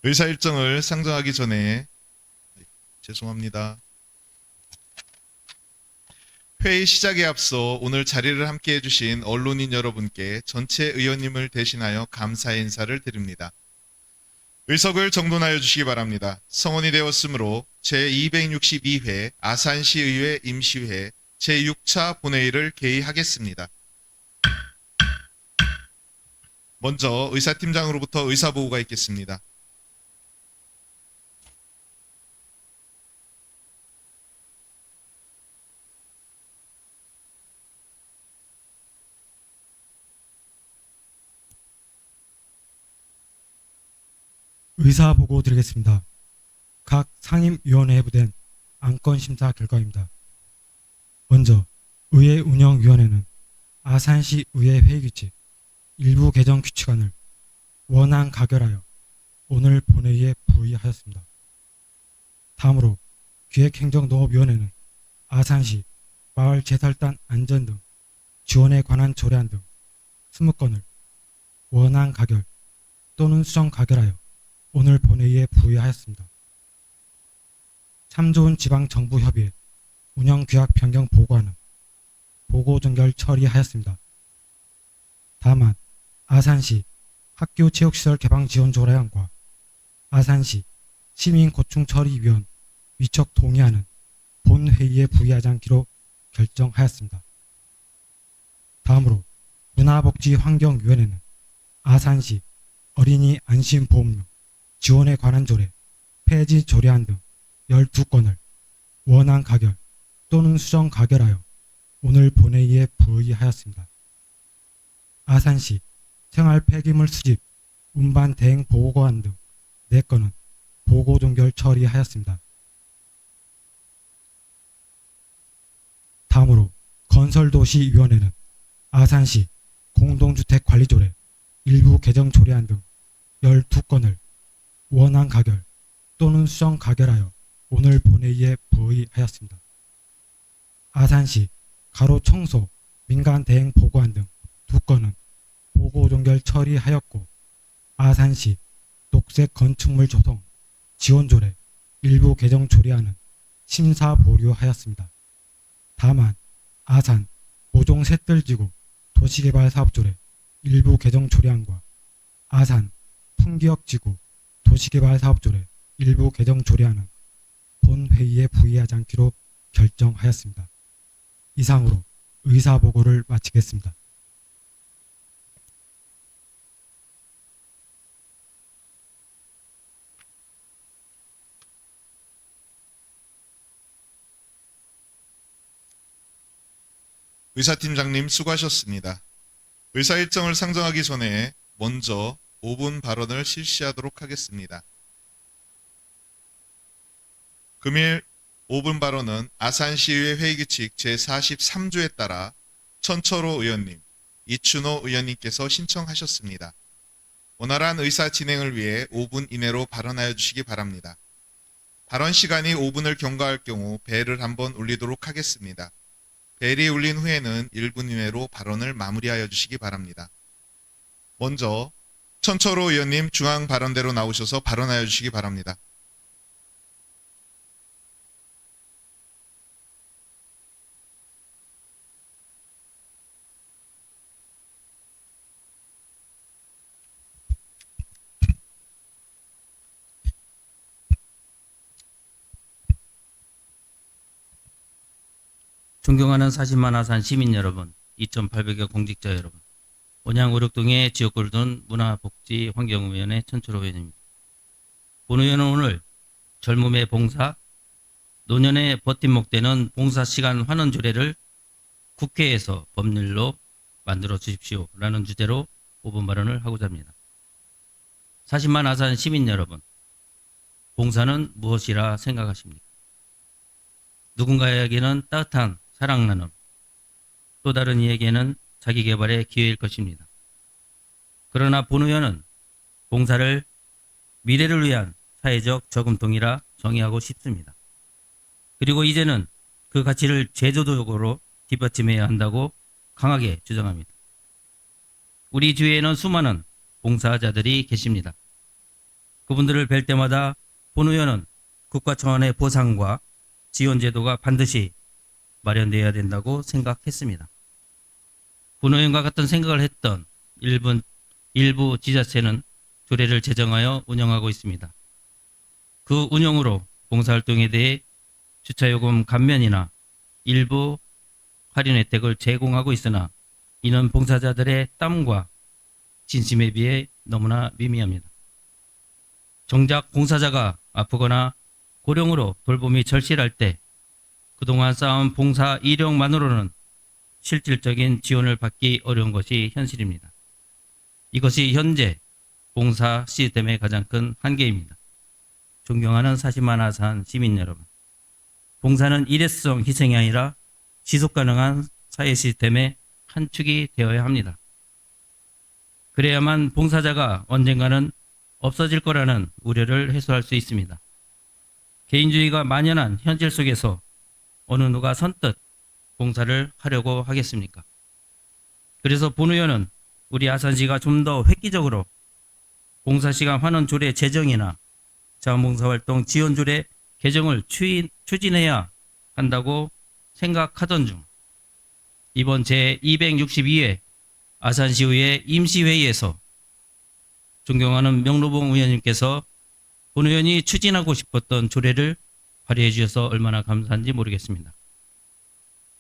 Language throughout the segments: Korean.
의사 일정을 상정하기 전에 죄송합니다. 회의 시작에 앞서 오늘 자리를 함께 해주신 언론인 여러분께 전체 의원님을 대신하여 감사의 인사를 드립니다. 의석을 정돈하여 주시기 바랍니다. 성원이 되었으므로 제262회 아산시의회 임시회 제6차 본회의를 개의하겠습니다. 먼저 의사팀장으로부터 의사보고가 있겠습니다. 의사 보고 드리겠습니다. 각 상임위원회에 부된 안건심사 결과입니다. 먼저 의회 운영위원회는 아산시 의회 회의규칙 일부 개정 규칙안을 원안 가결하여 오늘 본회의에 부의하였습니다. 다음으로 기획행정농업위원회는 아산시 마을 제설단 안전 등 지원에 관한 조례안 등 20건을 원안 가결 또는 수정 가결하여 오늘 본회의에 부의하였습니다. 참 좋은 지방정부협의회 운영규약 변경 보고안은 보고 종결 처리하였습니다. 다만 아산시 학교체육시설 개방 지원 조례안과 아산시 시민고충처리위원 위촉 동의안은 본회의에 부의하지 않기로 결정하였습니다. 다음으로 문화복지환경위원회는 아산시 어린이 안심보험료 지원에 관한 조례, 폐지 조례안 등 12건을 원안 가결 또는 수정 가결하여 오늘 본회의에 부의하였습니다. 아산시 생활 폐기물 수집, 운반 대행 보고안 등 4건은 보고 종결 처리하였습니다. 다음으로 건설도시위원회는 아산시 공동주택관리조례 일부 개정 조례안 등 12건을 원안 가결 또는 수정 가결하여 오늘 본회의에 부의하였습니다. 아산시 가로 청소, 민간 대행 보고안 등 2건은 보고 종결 처리하였고 아산시 녹색 건축물 조성 지원조례 일부 개정 조례안은 심사 보류하였습니다. 다만 아산 모종 셋들지구 도시개발사업조례 일부 개정 조례안과 아산 풍기역지구 도시개발사업조례 일부 개정 조례안은 본회의에 부의하지 않기로 결정하였습니다. 이상으로 의사보고를 마치겠습니다. 의사팀장님 수고하셨습니다. 의사 일정을 상정하기 전에 먼저 5분 발언을 실시하도록 하겠습니다. 금일 5분 발언은 아산시의회 회의규칙 제43조에 따라 천철호 의원님, 이춘호 의원님께서 신청하셨습니다. 원활한 의사 진행을 위해 5분 이내로 발언하여 주시기 바랍니다. 발언 시간이 5분을 경과할 경우 벨을 한번 울리도록 하겠습니다. 벨이 울린 후에는 1분 이내로 발언을 마무리하여 주시기 바랍니다. 먼저 천철호 의원님 중앙 발언대로 나오셔서 발언하여 주시기 바랍니다. 존경하는 40만 아산 시민 여러분, 2,800여 공직자 여러분, 온양 오륙동의 지역구를 둔 문화복지환경위원회 천철호 의원입니다. 본 의원은 오늘 젊음의 봉사, 노년의 버팀목 되는 봉사시간 환원조례를 국회에서 법률로 만들어 주십시오라는 주제로 5분 발언을 하고자 합니다. 40만 아산 시민 여러분, 봉사는 무엇이라 생각하십니까? 누군가에게는 따뜻한 사랑 나눔, 또 다른 이에게는 자기 개발의 기회일 것입니다. 그러나 본 의원은 봉사를 미래를 위한 사회적 저금통이라 정의하고 싶습니다. 그리고 이제는 그 가치를 제도적으로 뒷받침해야 한다고 강하게 주장합니다. 우리 주위에는 수많은 봉사자들이 계십니다. 그분들을 뵐 때마다 본 의원은 국가 차원의 보상과 지원 제도가 반드시 마련되어야 된다고 생각했습니다. 본 의원과 같은 생각을 했던 일부 지자체는 조례를 제정하여 운영하고 있습니다. 그 운영으로 봉사활동에 대해 주차요금 감면이나 일부 할인 혜택을 제공하고 있으나 이는 봉사자들의 땀과 진심에 비해 너무나 미미합니다. 정작 봉사자가 아프거나 고령으로 돌봄이 절실할 때 그동안 쌓은 봉사 이력만으로는 실질적인 지원을 받기 어려운 것이 현실입니다. 이것이 현재 봉사 시스템의 가장 큰 한계입니다. 존경하는 사시만 아산 시민 여러분, 봉사는 일회성 희생이 아니라 지속 가능한 사회 시스템의 한 축이 되어야 합니다. 그래야만 봉사자가 언젠가는 없어질 거라는 우려를 해소할 수 있습니다. 개인주의가 만연한 현실 속에서 어느 누가 선뜻 봉사를 하려고 하겠습니까? 그래서 본 의원은 우리 아산시가 좀 더 획기적으로 봉사시간 환원 조례 제정이나 자원봉사활동 지원 조례 개정을 추진해야 한다고 생각하던 중 이번 제262회 아산시의회 임시회의에서 존경하는 명로봉 의원님께서 본 의원이 추진하고 싶었던 조례를 발의해 주셔서 얼마나 감사한지 모르겠습니다.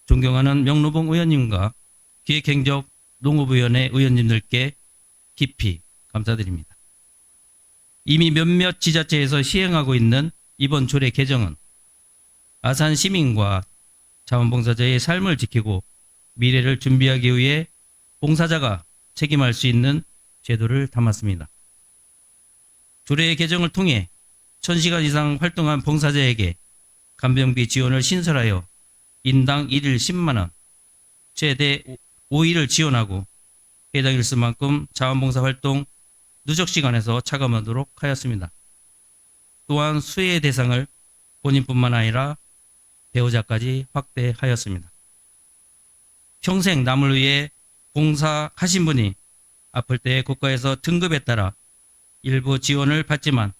존경하는 명로봉 의원님과 기획행정 농업위원회 의원님들께 깊이 감사드립니다. 이미 몇몇 지자체에서 시행하고 있는 이번 조례 개정은 아산 시민과 자원봉사자의 삶을 지키고 미래를 준비하기 위해 봉사자가 책임할 수 있는 제도를 담았습니다. 조례 개정을 통해 1000시간 이상 활동한 봉사자에게 간병비 지원을 신설하여 인당 1일 10만 원, 최대 5일을 지원하고 해당 일수만큼 자원봉사 활동 누적 시간에서 차감하도록 하였습니다. 또한 수혜 대상을 본인뿐만 아니라 배우자까지 확대하였습니다. 평생 남을 위해 봉사하신 분이 아플 때 국가에서 등급에 따라 일부 지원을 받지만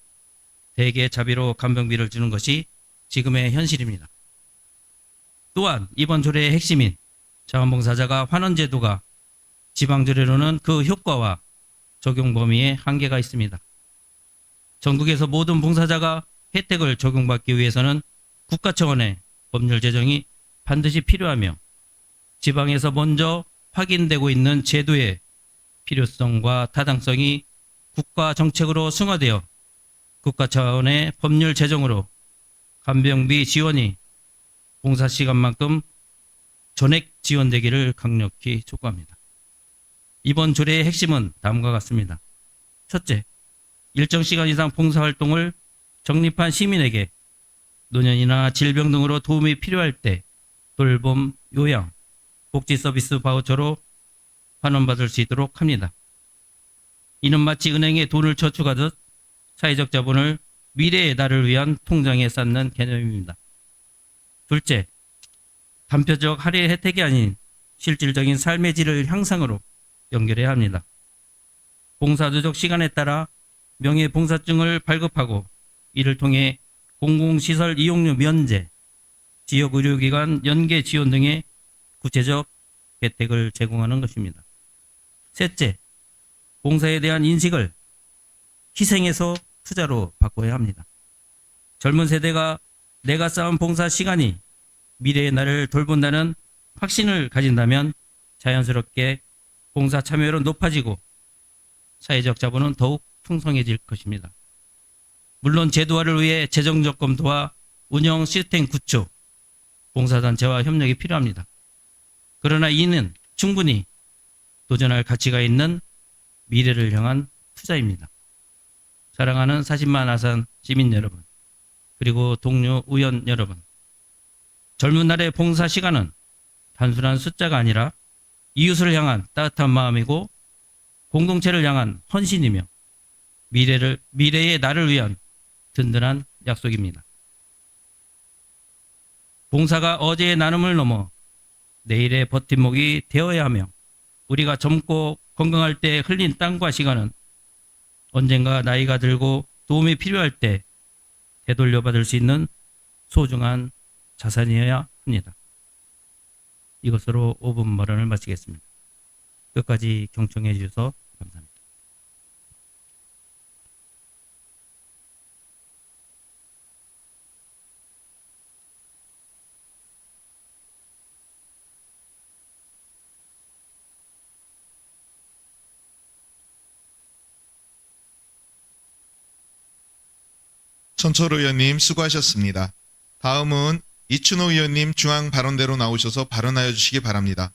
대개 자비로 간병비를 주는 것이 지금의 현실입니다. 또한 이번 조례의 핵심인 자원봉사자가 환원제도가 지방조례로는 그 효과와 적용 범위에 한계가 있습니다. 전국에서 모든 봉사자가 혜택을 적용받기 위해서는 국가 차원의 법률 제정이 반드시 필요하며 지방에서 먼저 확인되고 있는 제도의 필요성과 타당성이 국가 정책으로 승화되어 국가 차원의 법률 제정으로 간병비 지원이 봉사시간만큼 전액 지원되기를 강력히 촉구합니다. 이번 조례의 핵심은 다음과 같습니다. 첫째, 일정 시간 이상 봉사활동을 적립한 시민에게 노년이나 질병 등으로 도움이 필요할 때 돌봄, 요양, 복지 서비스 바우처로 환원받을 수 있도록 합니다. 이는 마치 은행에 돈을 저축하듯 사회적 자본을 미래의 나를 위한 통장에 쌓는 개념입니다. 둘째, 단표적 할인 혜택이 아닌 실질적인 삶의 질을 향상으로 연결해야 합니다. 봉사 누적 시간에 따라 명예봉사증을 발급하고 이를 통해 공공시설 이용료 면제, 지역의료기관 연계 지원 등의 구체적 혜택을 제공하는 것입니다. 셋째, 봉사에 대한 인식을 희생에서 투자로 바꿔야 합니다. 젊은 세대가 내가 쌓은 봉사 시간이 미래의 나를 돌본다는 확신을 가진다면 자연스럽게 봉사 참여율은 높아지고 사회적 자본은 더욱 풍성해질 것입니다. 물론 제도화를 위해 재정적 검토와 운영 시스템 구축, 봉사단체와 협력이 필요합니다. 그러나 이는 충분히 도전할 가치가 있는 미래를 향한 투자입니다. 사랑하는 40만 아산 시민 여러분, 그리고 동료 의원 여러분, 젊은 날의 봉사 시간은 단순한 숫자가 아니라 이웃을 향한 따뜻한 마음이고 공동체를 향한 헌신이며 미래의 나를 위한 든든한 약속입니다. 봉사가 어제의 나눔을 넘어 내일의 버팀목이 되어야 하며 우리가 젊고 건강할 때 흘린 땀과 시간은 언젠가 나이가 들고 도움이 필요할 때 되돌려받을 수 있는 소중한 자산이어야 합니다. 이것으로 5분 발언을 마치겠습니다. 끝까지 경청해 주셔서 감사합니다. 천철호 의원님 수고하셨습니다. 다음은 이춘호 의원님 중앙 발언대로 나오셔서 발언하여 주시기 바랍니다.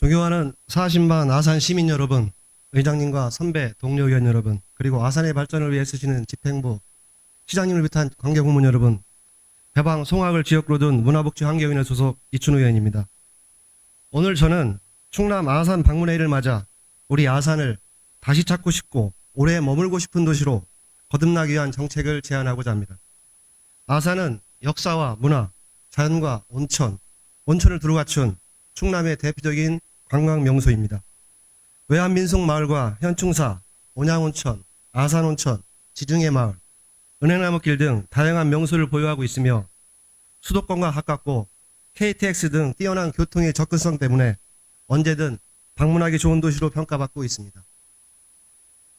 존경하는 40만 아산 시민 여러분, 의장님과 선배 동료 의원 여러분, 그리고 아산의 발전을 위해 쓰시는 집행부, 시장님을 비롯한 관계공무원 여러분, 해방 송악을 지역구로 둔 문화복지 환경위원회 소속 이춘호 의원입니다. 오늘 저는 충남 아산 방문회의를 맞아 우리 아산을 다시 찾고 싶고 오래 머물고 싶은 도시로 거듭나기 위한 정책을 제안하고자 합니다. 아산은 역사와 문화, 자연과 온천을 두루 갖춘 충남의 대표적인 관광 명소입니다. 외암민속마을과 현충사, 온양온천, 아산온천, 지중해 마을, 은행나무길 등 다양한 명소를 보유하고 있으며 수도권과 가깝고 KTX 등 뛰어난 교통의 접근성 때문에 언제든 방문하기 좋은 도시로 평가받고 있습니다.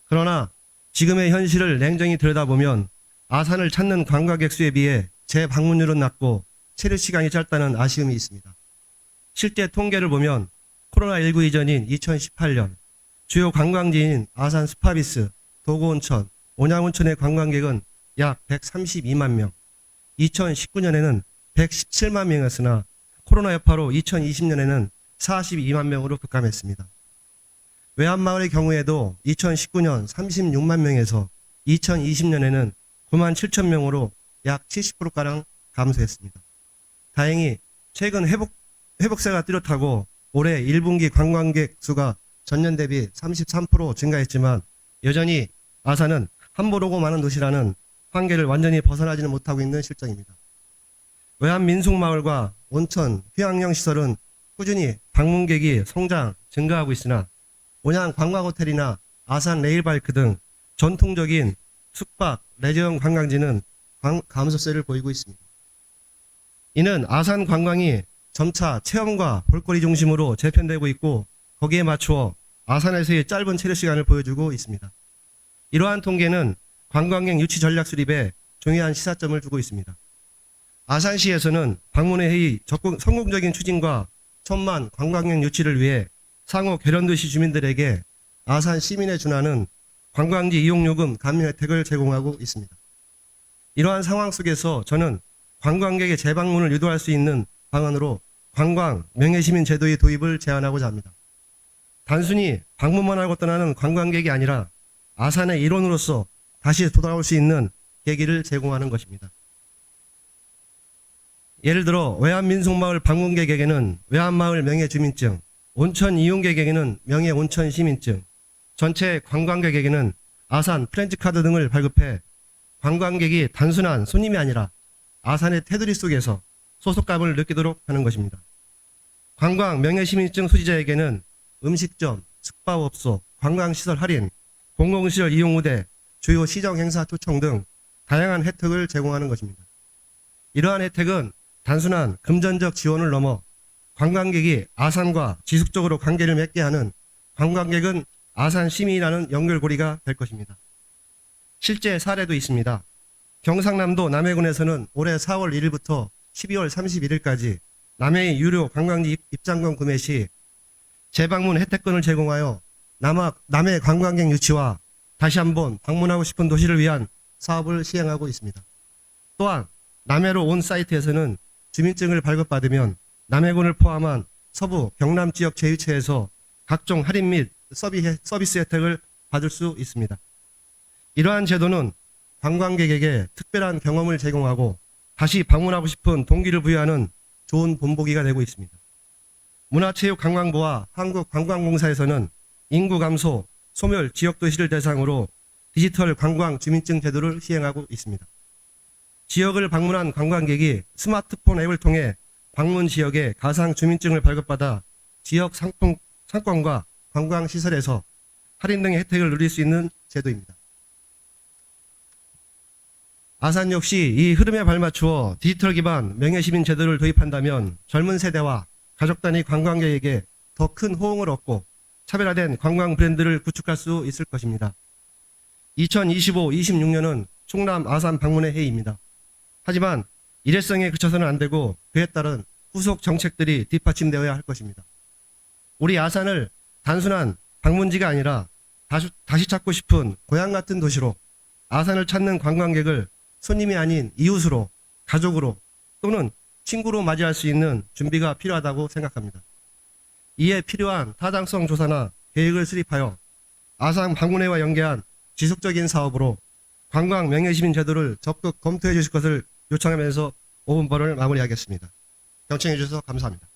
그러나 지금의 현실을 냉정히 들여다보면 아산을 찾는 관광객 수에 비해 재방문율은 낮고 체류 시간이 짧다는 아쉬움이 있습니다. 실제 통계를 보면 코로나19 이전인 2018년 주요 관광지인 아산 스파비스, 도구온천, 온양온천의 관광객은 약 132만 명, 2019년에는 117만 명이었으나 코로나 여파로 2020년에는 42만 명으로 급감했습니다. 외암마을의 경우에도 2019년 36만 명에서 2020년에는 9만 7천 명으로 약 70%가량 감소했습니다. 다행히 최근 회복세가 뚜렷하고 올해 1분기 관광객 수가 전년 대비 33% 증가했지만 여전히 아산은 함부로 오고 많은 도시라는 한계를 완전히 벗어나지는 못하고 있는 실정입니다. 외암민속마을과 온천, 휴양용 시설은 꾸준히 방문객이 증가하고 있으나 온양 관광호텔이나 아산 레일바이크 등 전통적인 숙박, 레저용 관광지는 감소세를 보이고 있습니다. 이는 아산 관광이 점차 체험과 볼거리 중심으로 재편되고 있고 거기에 맞추어 아산에서의 짧은 체류 시간을 보여주고 있습니다. 이러한 통계는 관광객 유치 전략 수립에 중요한 시사점을 두고 있습니다. 아산시에서는 방문회의 성공적인 추진과 천만 관광객 유치를 위해 상호 계련도시 주민들에게 아산 시민에 준하는 관광지 이용요금 감면 혜택을 제공하고 있습니다. 이러한 상황 속에서 저는 관광객의 재방문을 유도할 수 있는 방안으로 관광 명예시민 제도의 도입을 제안하고자 합니다. 단순히 방문만 하고 떠나는 관광객이 아니라 아산의 일원으로서 다시 돌아올 수 있는 계기를 제공하는 것입니다. 예를 들어 외암민속마을 방문객에게는 외암마을 명예주민증, 온천 이용객에게는 명예온천시민증, 전체 관광객에게는 아산 프렌즈카드 등을 발급해 관광객이 단순한 손님이 아니라 아산의 테두리 속에서 소속감을 느끼도록 하는 것입니다. 관광 명예시민증 소지자에게는 음식점, 숙박업소, 관광시설 할인, 공공시설 이용 우대, 주요 시정행사 초청 등 다양한 혜택을 제공하는 것입니다. 이러한 혜택은 단순한 금전적 지원을 넘어 관광객이 아산과 지속적으로 관계를 맺게 하는 관광객은 아산 시민이라는 연결고리가 될 것입니다. 실제 사례도 있습니다. 경상남도 남해군에서는 올해 4월 1일부터 12월 31일까지 남해의 유료 관광지 입장권 구매 시 재방문 혜택권을 제공하여 남해 관광객 유치와 다시 한번 방문하고 싶은 도시를 위한 사업을 시행하고 있습니다. 또한 남해로 온 사이트에서는 주민증을 발급받으면 남해군을 포함한 서부 경남 지역 제2체에서 각종 할인 및 서비스 혜택을 받을 수 있습니다. 이러한 제도는 관광객에게 특별한 경험을 제공하고 다시 방문하고 싶은 동기를 부여하는 좋은 본보기가 되고 있습니다. 문화체육관광부와 한국관광공사에서는 인구 감소, 소멸 지역도시를 대상으로 디지털 관광 주민증 제도를 시행하고 있습니다. 지역을 방문한 관광객이 스마트폰 앱을 통해 방문 지역의 가상 주민증을 발급받아 지역 상권과 관광시설에서 할인 등의 혜택을 누릴 수 있는 제도입니다. 아산 역시 이 흐름에 발맞추어 디지털 기반 명예시민 제도를 도입한다면 젊은 세대와 가족 단위 관광객에게 더 큰 호응을 얻고 차별화된 관광 브랜드를 구축할 수 있을 것입니다. 2025-26년은 충남 아산 방문의 해입니다. 하지만 일회성에 그쳐서는 안 되고 그에 따른 후속 정책들이 뒷받침되어야 할 것입니다. 우리 아산을 단순한 방문지가 아니라 다시 찾고 싶은 고향 같은 도시로, 아산을 찾는 관광객을 손님이 아닌 이웃으로, 가족으로 또는 친구로 맞이할 수 있는 준비가 필요하다고 생각합니다. 이에 필요한 타당성 조사나 계획을 수립하여 아산 방문회와 연계한 지속적인 사업으로 관광 명예시민 제도를 적극 검토해 주실 것을 요청하면서 5분 발언을 마무리하겠습니다. 경청해 주셔서 감사합니다.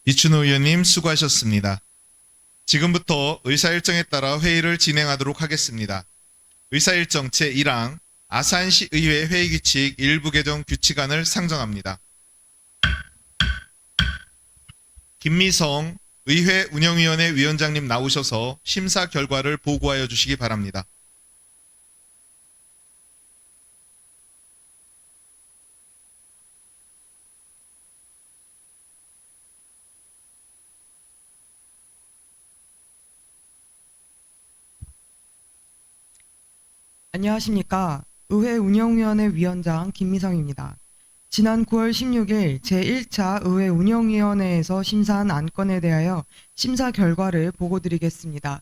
이춘호 의원님 수고하셨습니다. 지금부터 의사일정에 따라 회의를 진행하도록 하겠습니다. 의사일정 제1항 아산시 의회 회의규칙 일부 개정 규칙안을 상정합니다. 김미성 의회 운영위원회 위원장님 나오셔서 심사 결과를 보고하여 주시기 바랍니다. 안녕하십니까. 의회 운영위원회 위원장 김미성입니다. 지난 9월 16일 제1차 의회 운영위원회에서 심사한 안건에 대하여 심사 결과를 보고드리겠습니다.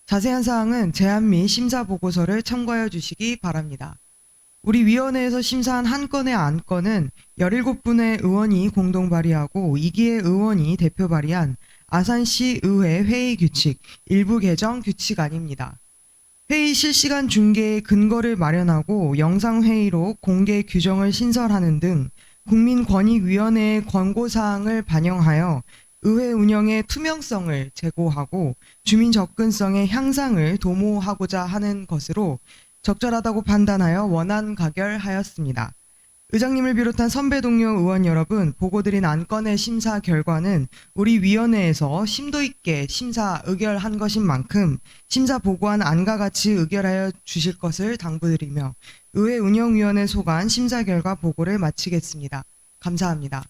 자세한 사항은 제안 및 심사 보고서를 참고하여 주시기 바랍니다. 우리 위원회에서 심사한 한 건의 안건은 17분의 의원이 공동 발의하고 2기의 의원이 대표 발의한 아산시 의회 회의 규칙 일부 개정 규칙안입니다. 회의 실시간 중계의 근거를 마련하고 영상회의로 공개 규정을 신설하는 등 국민권익위원회의 권고사항을 반영하여 의회 운영의 투명성을 제고하고 주민 접근성의 향상을 도모하고자 하는 것으로 적절하다고 판단하여 원안 가결하였습니다. 의장님을 비롯한 선배 동료 의원 여러분, 보고드린 안건의 심사 결과는 우리 위원회에서 심도 있게 심사 의결한 것인 만큼 심사 보고한 안과 같이 의결하여 주실 것을 당부드리며 의회 운영위원회 소관 심사 결과 보고를 마치겠습니다. 감사합니다.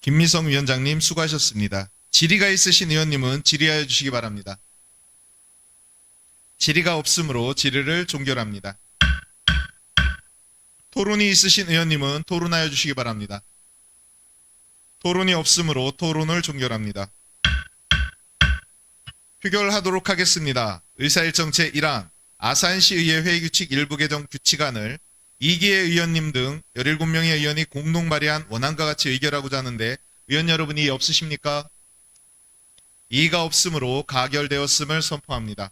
김미성 위원장님 수고하셨습니다. 질의가 있으신 의원님은 질의하여 주시기 바랍니다. 질의가 없으므로 질의를 종결합니다. 토론이 있으신 의원님은 토론하여 주시기 바랍니다. 토론이 없으므로 토론을 종결합니다. 표결하도록 하겠습니다. 의사일정 제1항 아산시의회 회의규칙 일부 개정 규칙안을 2기의 의원님 등 17명의 의원이 공동 발의한 원안과 같이 의결하고자 하는데 의원 여러분이 이의 없으십니까? 이의가 없으므로 가결되었음을 선포합니다.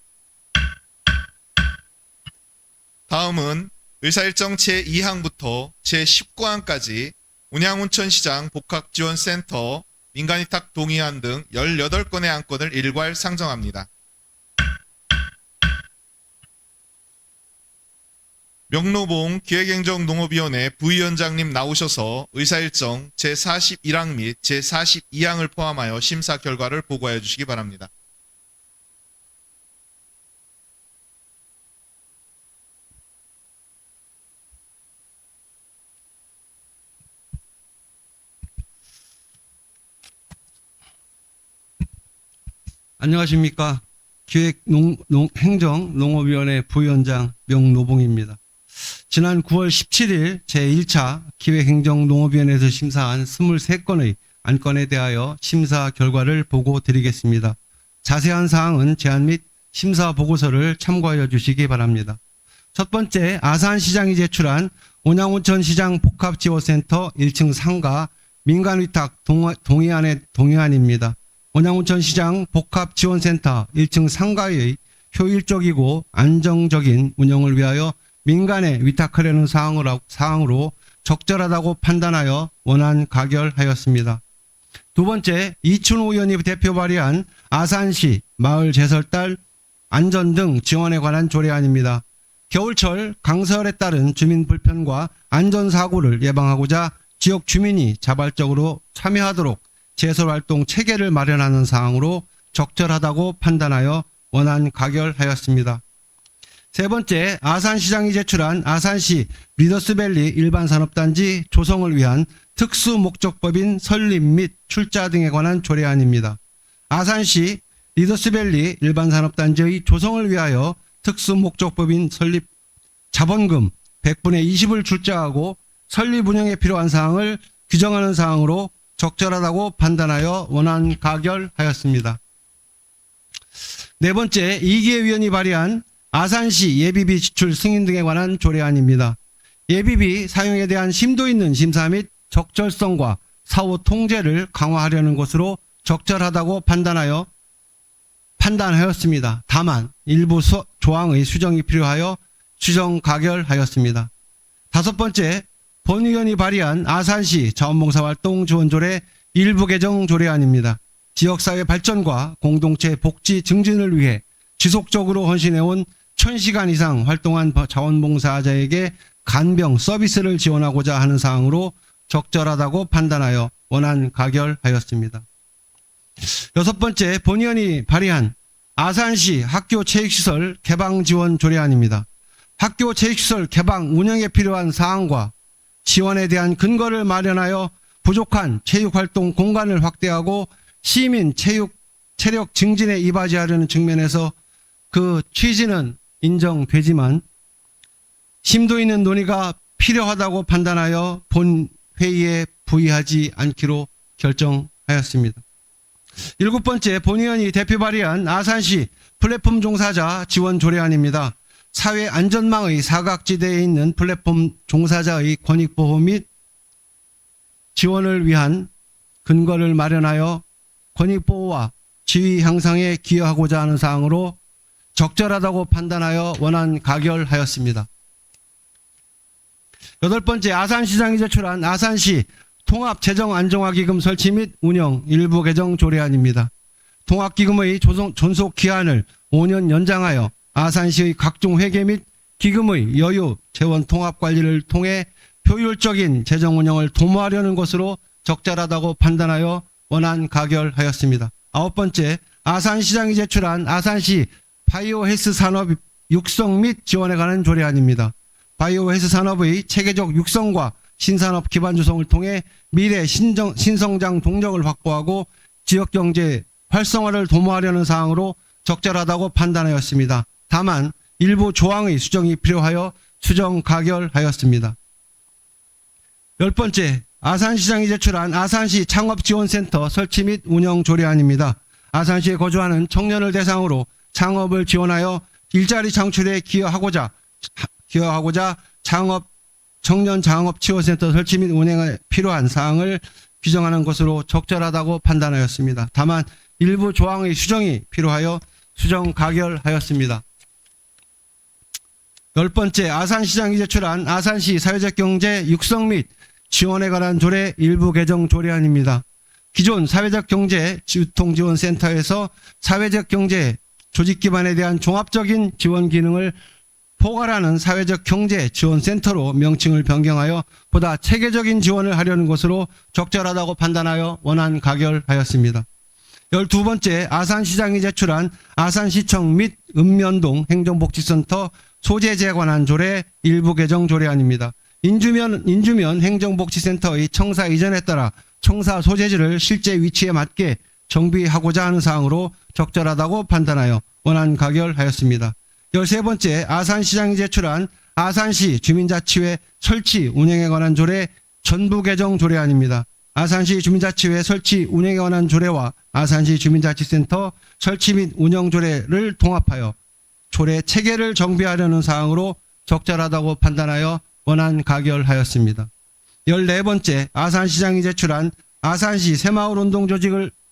다음은 의사일정 제2항부터 제19항까지 운양운천시장 복합지원센터 민간위탁 동의안 등 18건의 안건을 일괄 상정합니다. 명노봉 기획행정농업위원회 부위원장님 나오셔서 의사일정 제41항 및 제42항을 포함하여 심사 결과를 보고하여 주시기 바랍니다. 안녕하십니까. 행정농업위원회 부위원장 명노봉입니다. 지난 9월 17일 제1차 기획행정농업위원회에서 심사한 23건의 안건에 대하여 심사 결과를 보고 드리겠습니다. 자세한 사항은 제안 및 심사 보고서를 참고하여 주시기 바랍니다. 첫 번째, 아산시장이 제출한 온양온천시장 복합지원센터 1층 상가 민간위탁 동의안입니다. 온양온천시장 복합지원센터 1층 상가의 효율적이고 안정적인 운영을 위하여 민간에 위탁하려는 사항으로 적절하다고 판단하여 원안 가결하였습니다. 두 번째, 이춘호 의원이 대표 발의한 아산시 마을 제설달 안전 등 지원에 관한 조례안입니다. 겨울철 강설에 따른 주민 불편과 안전사고를 예방하고자 지역 주민이 자발적으로 참여하도록 제설활동 체계를 마련하는 사항으로 적절하다고 판단하여 원안 가결하였습니다. 세 번째, 아산시장이 제출한 아산시 리더스밸리 일반산업단지 조성을 위한 특수목적법인 설립 및 출자 등에 관한 조례안입니다. 아산시 리더스밸리 일반산업단지의 조성을 위하여 특수목적법인 설립 자본금 100분의 20을 출자하고 설립 운영에 필요한 사항을 규정하는 사항으로 적절하다고 판단하여 원안 가결하였습니다. 네 번째, 이기혜 위원이 발의한 아산시 예비비 지출 승인 등에 관한 조례안입니다. 예비비 사용에 대한 심도 있는 심사 및 적절성과 사후 통제를 강화하려는 것으로 적절하다고 판단하였습니다. 다만 일부 조항의 수정이 필요하여 수정 가결하였습니다. 다섯 번째, 본 의원이 발의한 아산시 자원봉사활동 지원조례 일부 개정 조례안입니다. 지역사회 발전과 공동체 복지 증진을 위해 지속적으로 헌신해온 1000시간 이상 활동한 자원봉사자에게 간병 서비스를 지원하고자 하는 사항으로 적절하다고 판단하여 원안 가결하였습니다. 여섯 번째, 본 의원이 발의한 아산시 학교체육시설 개방지원 조례안입니다. 학교체육시설 개방 운영에 필요한 사항과 지원에 대한 근거를 마련하여 부족한 체육활동 공간을 확대하고 시민 체력 증진에 이바지하려는 측면에서 그 취지는 인정되지만 심도 있는 논의가 필요하다고 판단하여 본 회의에 부의하지 않기로 결정하였습니다. 일곱 번째, 본 의원이 대표 발의한 아산시 플랫폼 종사자 지원 조례안입니다. 사회 안전망의 사각지대에 있는 플랫폼 종사자의 권익보호 및 지원을 위한 근거를 마련하여 권익보호와 지위 향상에 기여하고자 하는 사항으로 적절하다고 판단하여 원안 가결하였습니다. 여덟 번째, 아산시장이 제출한 아산시 통합재정안정화기금 설치 및 운영 일부 개정 조례안입니다. 통합기금의 존속기한을 5년 연장하여 아산시의 각종 회계 및 기금의 여유 재원 통합관리를 통해 효율적인 재정운영을 도모하려는 것으로 적절하다고 판단하여 원안 가결하였습니다. 아홉 번째, 아산시장이 제출한 아산시 바이오 헬스 산업 육성 및 지원에 관한 조례안입니다. 바이오 헬스 산업의 체계적 육성과 신산업 기반 조성을 통해 미래 신성장 동력을 확보하고 지역경제 활성화를 도모하려는 사항으로 적절하다고 판단하였습니다. 다만 일부 조항의 수정이 필요하여 수정 가결하였습니다. 열 번째, 아산시장이 제출한 아산시 창업지원센터 설치 및 운영 조례안입니다. 아산시에 거주하는 청년을 대상으로 창업을 지원하여 일자리 창출에 기여하고자 청년 창업지원센터 설치 및 운영에 필요한 사항을 규정하는 것으로 적절하다고 판단하였습니다. 다만 일부 조항의 수정이 필요하여 수정 가결하였습니다. 열 번째, 아산시장이 제출한 아산시 사회적 경제 육성 및 지원에 관한 조례 일부 개정 조례안입니다. 기존 사회적 경제 유통지원센터에서 사회적 경제 조직 기반에 대한 종합적인 지원 기능을 포괄하는 사회적 경제 지원센터로 명칭을 변경하여 보다 체계적인 지원을 하려는 것으로 적절하다고 판단하여 원안 가결하였습니다. 12번째, 아산시장이 제출한 아산시청 및 읍면동 행정복지센터 소재지에 관한 조례 일부 개정 조례안입니다. 인주면 행정복지센터의 청사 이전에 따라 청사 소재지를 실제 위치에 맞게 정비하고자 하는 사항으로 적절하다고 판단하여 원안 가결하였습니다. 13번째, 아산시장이 제출한 아산시 주민자치회 설치 운영에 관한 조례 전부 개정 조례안입니다. 아산시 주민자치회 설치 운영에 관한 조례와 아산시 주민자치센터 설치 및 운영 조례를 통합하여 조례 체계를 정비하려는 사항으로 적절하다고 판단하여 원안 가결하였습니다. 14번째, 아산시장이 제출한 아산시 새마을운동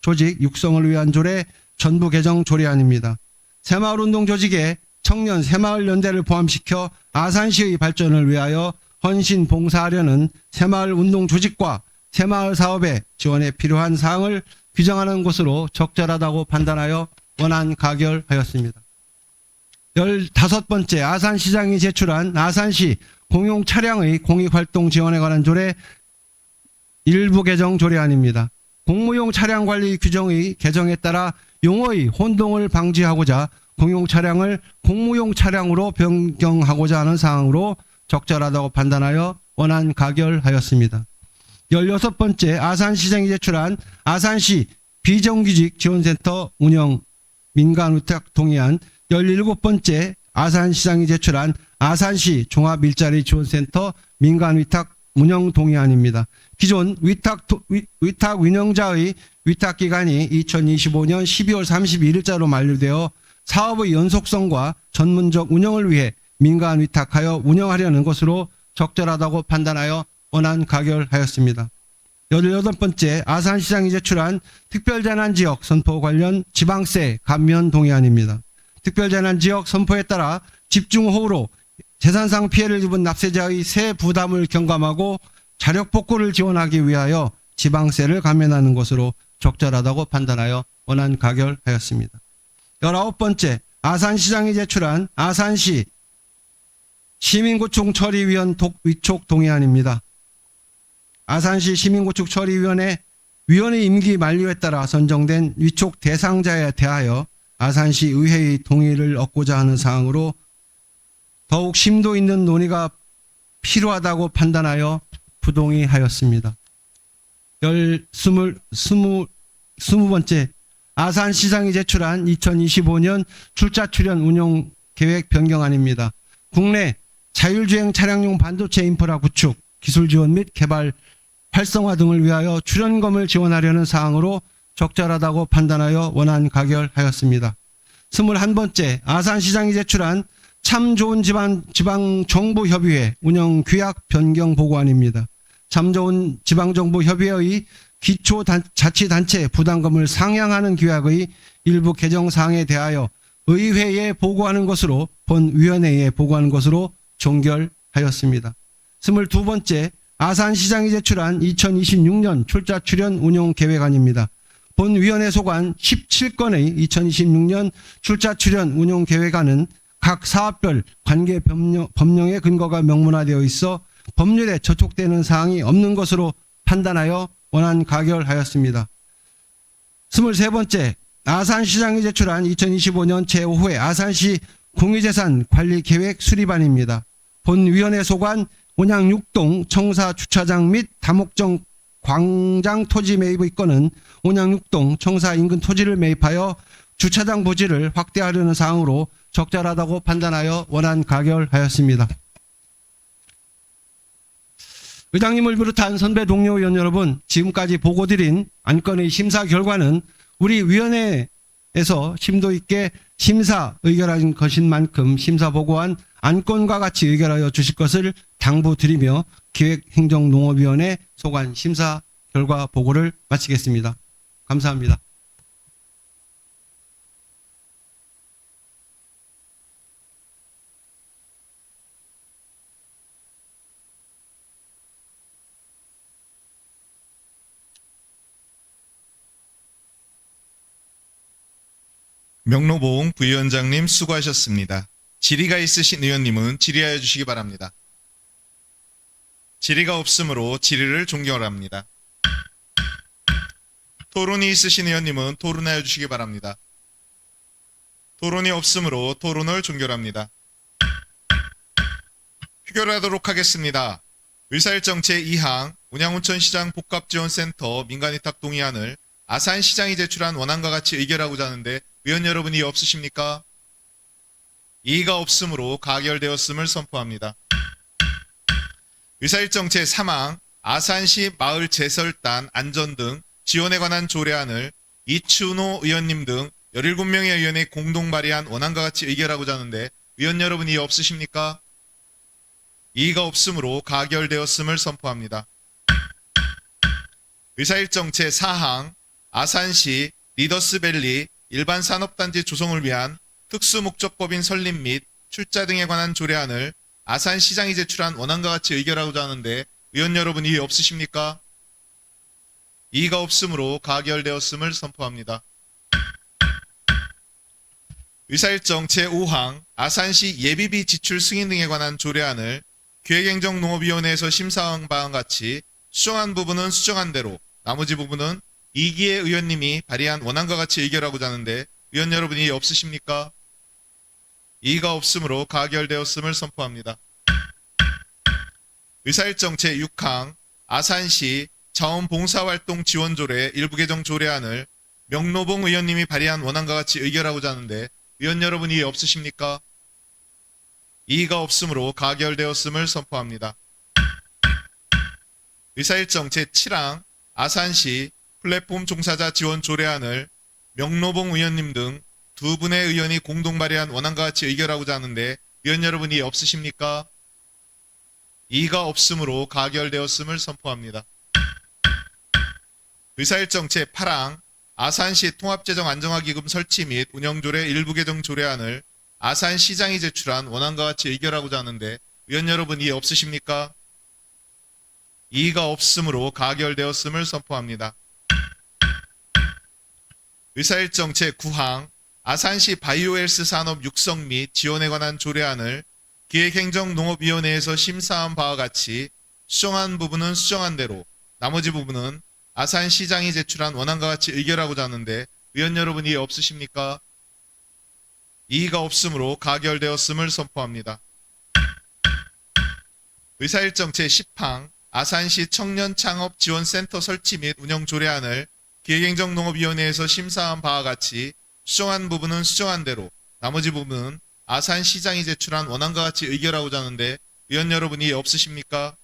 조직 육성을 위한 조례 전부 개정 조례안입니다. 새마을운동 조직에 청년 새마을연대를 포함시켜 아산시의 발전을 위하여 헌신 봉사하려는 새마을운동 조직과 새마을 사업의 지원에 필요한 사항을 규정하는 것으로 적절하다고 판단하여 원안 가결하였습니다. 15번째, 아산시장이 제출한 아산시 공용 차량의 공익활동 지원에 관한 조례 일부 개정 조례안입니다. 공무용 차량 관리 규정의 개정에 따라 용어의 혼동을 방지하고자 공용 차량을 공무용 차량으로 변경하고자 하는 사항으로 적절하다고 판단하여 원안 가결하였습니다. 16번째, 아산시장이 제출한 아산시 비정규직 지원센터 운영 민간위탁 동의안. 17번째, 아산시장이 제출한 아산시 종합일자리 지원센터 민간위탁 운영 동의안입니다. 기존 위탁 운영자의 위탁 기간이 2025년 12월 31일자로 만료되어 사업의 연속성과 전문적 운영을 위해 민간 위탁하여 운영하려는 것으로 적절하다고 판단하여 원안 가결하였습니다. 18번째, 아산시장이 제출한 특별재난지역 선포 관련 지방세 감면 동의안입니다. 특별재난지역 선포에 따라 집중호우로 재산상 피해를 입은 납세자의 세 부담을 경감하고 자력복구를 지원하기 위하여 지방세를 감면하는 것으로 적절하다고 판단하여 원안 가결하였습니다. 19번째, 아산시장이 제출한 아산시 시민구축 처리위원 위촉 동의안입니다. 아산시 시민구축 처리위원회 위원의 임기 만료에 따라 선정된 위촉 대상자에 대하여 아산시 의회의 동의를 얻고자 하는 사항으로 더욱 심도 있는 논의가 필요하다고 판단하여 부동의하였습니다. 20번째, 아산시장이 제출한 2025년 출자 출연 운용 계획 변경안입니다. 국내 자율주행 차량용 반도체 인프라 구축, 기술 지원 및 개발 활성화 등을 위하여 출연금을 지원하려는 사항으로 적절하다고 판단하여 원안 가결하였습니다. 21번째, 아산시장이 제출한 참 좋은 지방정부협의회 운영 규약 변경 보고안입니다. 참 좋은 지방정부협의회의 기초자치단체 부담금을 상향하는 규약의 일부 개정 사항에 대하여 의회에 보고하는 것으로 본위원회에 보고하는 것으로 종결하였습니다. 22번째, 아산시장이 제출한 2026년 출자 출연 운용 계획안입니다. 본위원회 소관 17건의 2026년 출자 출연 운용 계획안은 각 사업별 관계 법령의 근거가 명문화되어 있어 법률에 저촉되는 사항이 없는 것으로 판단하여 원안 가결하였습니다. 23번째, 아산시장이 제출한 2025년 제5회 아산시 공유재산 관리계획 수립안입니다. 본위원회 소관 온양 6동 청사 주차장 및 다목적 광장 토지 매입의 건은 온양 6동 청사 인근 토지를 매입하여 주차장 부지를 확대하려는 사항으로 적절하다고 판단하여 원안 가결하였습니다. 의장님을 비롯한 선배 동료 의원 여러분, 지금까지 보고드린 안건의 심사 결과는 우리 위원회에서 심도 있게 심사 의결한 것인 만큼 심사 보고한 안건과 같이 의결하여 주실 것을 당부드리며 기획행정농업위원회 소관 심사 결과 보고를 마치겠습니다. 감사합니다. 명로보홍 부위원장님 수고하셨습니다. 질의가 있으신 의원님은 질의하여 주시기 바랍니다. 질의가 없으므로 질의를 종결합니다. 토론이 있으신 의원님은 토론하여 주시기 바랍니다. 토론이 없으므로 토론을 종결합니다. 표결하도록 하겠습니다. 의사일정 제2항 운양온천시장 복합지원센터 민간위탁 동의안을 아산시장이 제출한 원안과 같이 의결하고자 하는데 의원 여러분 이의 없으십니까? 이의가 없으므로 가결되었음을 선포합니다. 의사일정 제3항 아산시 마을 제설단 안전 등 지원에 관한 조례안을 이춘호 의원님 등 17명의 의원이 공동 발의한 원안과 같이 의결하고자 하는데 의원 여러분 이의 없으십니까? 이의가 없으므로 가결되었음을 선포합니다. 의사일정 제4항 아산시 리더스밸리 일반산업단지 조성을 위한 특수목적법인 설립 및 출자 등에 관한 조례안을 아산시장이 제출한 원안과 같이 의결하고자 하는데 의원 여러분 이의 없으십니까? 이의가 없으므로 가결되었음을 선포합니다. 의사일정 제5항 아산시 예비비 지출 승인 등에 관한 조례안을 기획행정농업위원회에서 심사한 바와 같이 수정한 부분은 수정한 대로 나머지 부분은 이기혜 의원님이 발의한 원안과 같이 의결하고자 하는데 의원 여러분 이의 없으십니까? 이의가 없으므로 가결되었음을 선포합니다. 의사일정 제6항 아산시 자원봉사활동 지원조례 일부 개정 조례안을 명노봉 의원님이 발의한 원안과 같이 의결하고자 하는데 의원 여러분 이의 없으십니까? 이의가 없으므로 가결되었음을 선포합니다. 의사일정 제7항 아산시 플랫폼 종사자 지원 조례안을 명노봉 의원님 등 두 분의 의원이 공동 발의한 원안과 같이 의결하고자 하는데 의원 여러분 이의 없으십니까? 이의가 없으므로 가결되었음을 선포합니다. 의사일정 제8항 아산시 통합재정안정화기금 설치 및 운영조례 일부 개정 조례안을 아산시장이 제출한 원안과 같이 의결하고자 하는데 의원 여러분 이의 없으십니까? 이의가 없으므로 가결되었음을 선포합니다. 의사일정 제9항 아산시 바이오헬스 산업 육성 및 지원에 관한 조례안을 기획행정농업위원회에서 심사한 바와 같이 수정한 부분은 수정한 대로 나머지 부분은 아산시장이 제출한 원안과 같이 의결하고자 하는데 의원 여러분 이의 없으십니까? 이의가 없으므로 가결되었음을 선포합니다. 의사일정 제10항 아산시 청년창업지원센터 설치 및 운영 조례안을 기획행정농업위원회에서 심사한 바와 같이 수정한 부분은 수정한 대로 나머지 부분은 아산시장이 제출한 원안과 같이 의결하고자 하는데 의원 여러분 이의 없으십니까?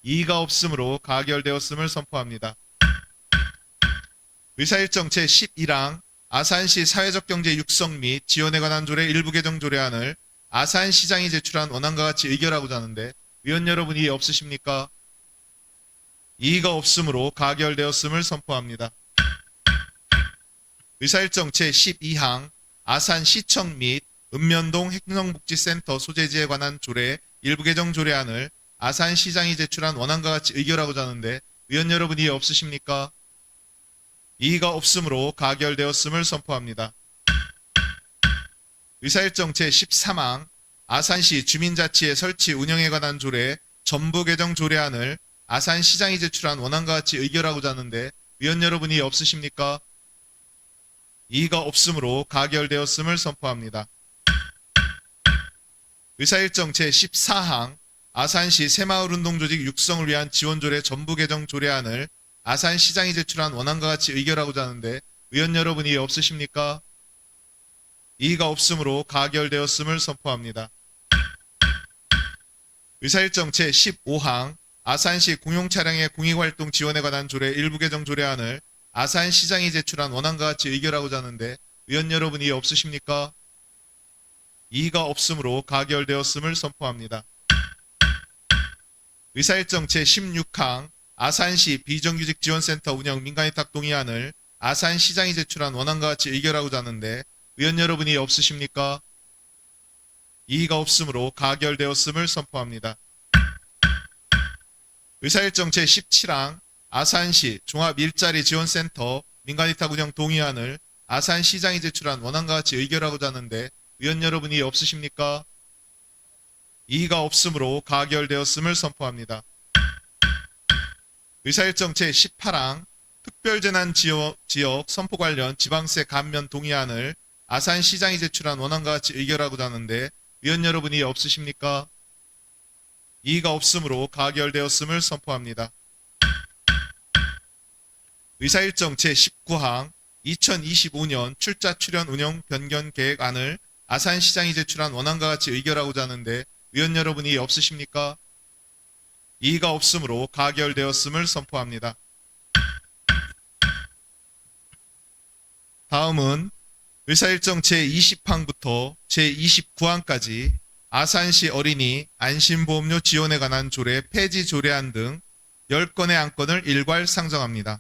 이의가 없으므로 가결되었음을 선포합니다. 의사일정 제11항 아산시 사회적 경제 육성 및 지원에 관한 조례 일부 개정 조례안을 아산시장이 제출한 원안과 같이 의결하고자 하는데 의원 여러분 이의 없으십니까? 이의가 없으므로 가결되었음을 선포합니다. 의사일정 제12항 아산시청 및 읍면동 행정복지센터 소재지에 관한 조례 일부 개정 조례안을 아산시장이 제출한 원안과 같이 의결하고자 하는데 의원 여러분 이의 없으십니까? 이의가 없으므로 가결되었음을 선포합니다. 의사일정 제13항 아산시 주민자치의 설치 운영에 관한 조례 전부 개정 조례안을 아산시장이 제출한 원안과 같이 의결하고자 하는데 의원 여러분 이의 없으십니까? 이의가 없으므로 가결되었음을 선포합니다. 의사일정 제14항 아산시 새마을운동조직 육성을 위한 지원조례 전부 개정 조례안을 아산시장이 제출한 원안과 같이 의결하고자 하는데 의원 여러분 이의 없으십니까? 이의가 없으므로 가결되었음을 선포합니다. 의사일정 제15항 아산시 공용차량의 공익활동 지원에 관한 조례 일부 개정 조례안을 아산시장이 제출한 원안과 같이 의결하고자 하는데 의원 여러분 이의 없으십니까? 이의가 없으므로 가결되었음을 선포합니다. 의사일정 제16항 아산시 비정규직 지원센터 운영 민간위탁 동의안을 아산시장이 제출한 원안과 같이 의결하고자 하는데 의원 여러분 이의 없으십니까? 이의가 없으므로 가결되었음을 선포합니다. 의사일정 제17항 아산시 종합일자리 지원센터 민간위탁 운영 동의안을 아산시장이 제출한 원안과 같이 의결하고자 하는데 의원 여러분 이의 없으십니까? 이의가 없으므로 가결되었음을 선포합니다. 의사일정 제18항 특별재난지역 선포 관련 지방세 감면 동의안을 아산시장이 제출한 원안과 같이 의결하고자 하는데 의원 여러분 이의 없으십니까? 이의가 없으므로 가결되었음을 선포합니다. 의사일정 제19항 2025년 출자 출연 운영 변경 계획안을 아산시장이 제출한 원안과 같이 의결하고자 하는데 의원 여러분이 없으십니까? 이의가 없으므로 가결되었음을 선포합니다. 다음은 의사일정 제20항부터 제29항까지 아산시 어린이 안심보험료 지원에 관한 조례 폐지 조례안 등 10건의 안건을 일괄 상정합니다.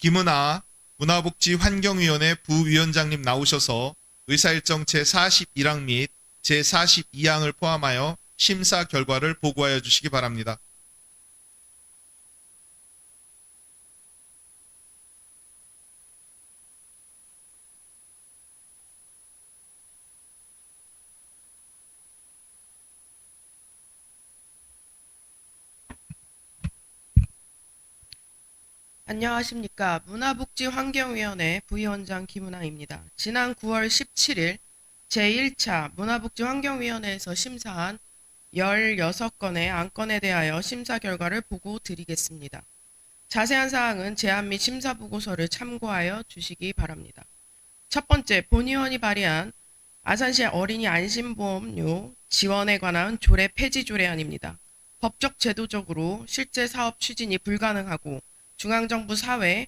김은아 문화복지환경위원회 부위원장님 나오셔서 의사일정 제41항 및 제42항을 포함하여 심사 결과를 보고하여 주시기 바랍니다. 안녕하십니까. 문화복지환경위원회 부위원장 김은아입니다. 지난 9월 17일 제1차 문화복지환경위원회에서 심사한 16건의 안건에 대하여 심사 결과를 보고 드리겠습니다. 자세한 사항은 제안 및 심사 보고서를 참고하여 주시기 바랍니다. 첫 번째, 본의원이 발의한 아산시 어린이 안심보험료 지원에 관한 조례 폐지 조례안입니다. 법적 제도적으로 실제 사업 추진이 불가능하고 중앙정부 사회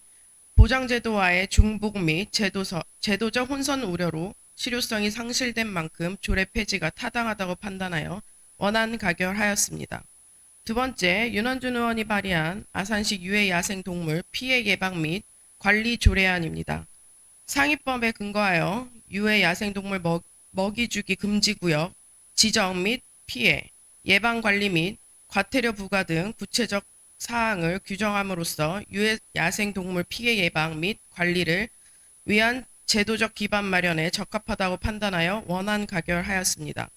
보장제도와의 중복 및 제도적 혼선 우려로 실효성이 상실된 만큼 조례 폐지가 타당하다고 판단하여 원안 가결하였습니다. 두 번째, 윤원준 의원이 발의한 아산시 유해 야생동물 피해 예방 및 관리 조례안입니다. 상위법에 근거하여 유해 야생동물 먹이주기 금지구역 지정 및 피해, 예방 관리 및 과태료 부과 등 구체적 사항을 규정함으로써 유해 야생동물 피해 예방 및 관리를 위한 제도적 기반 마련에 적합하다고 판단하여 원안 가결하였습니다.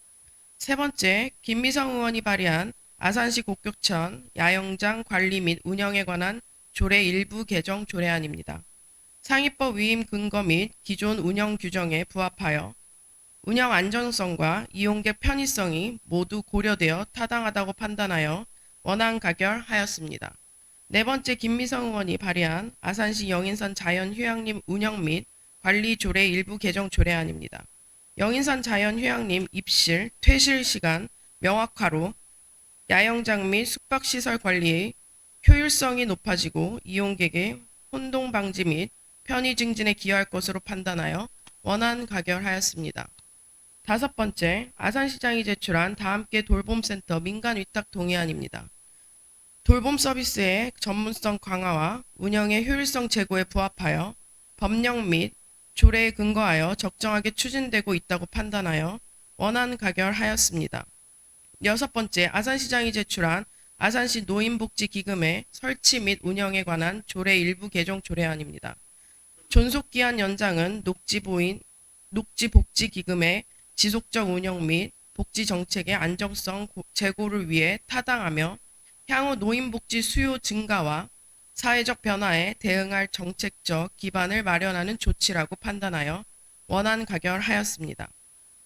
세 번째, 김미성 의원이 발의한 아산시 곡격천 야영장 관리 및 운영에 관한 조례 일부 개정 조례안입니다. 상위법 위임 근거 및 기존 운영 규정에 부합하여 운영 안정성과 이용객 편의성이 모두 고려되어 타당하다고 판단하여 원안 가결하였습니다. 네 번째, 김미성 의원이 발의한 아산시 영인선 자연휴양림 운영 및 관리 조례 일부 개정 조례안입니다. 영인선 자연휴양림 입실, 퇴실 시간 명확화로 야영장 및 숙박시설 관리의 효율성이 높아지고 이용객의 혼동 방지 및 편의 증진에 기여할 것으로 판단하여 원안 가결하였습니다. 다섯 번째, 아산시장이 제출한 다함께 돌봄센터 민간 위탁 동의안입니다. 돌봄 서비스의 전문성 강화와 운영의 효율성 제고에 부합하여 법령 및 조례에 근거하여 적정하게 추진되고 있다고 판단하여 원안 가결하였습니다. 여섯 번째, 아산시장이 제출한 아산시 노인복지기금의 설치 및 운영에 관한 조례 일부 개정 조례안입니다. 존속기한 연장은 녹지복지기금의 지속적 운영 및 복지정책의 안정성 제고를 위해 타당하며 향후 노인복지 수요 증가와 사회적 변화에 대응할 정책적 기반을 마련하는 조치라고 판단하여 원안 가결하였습니다.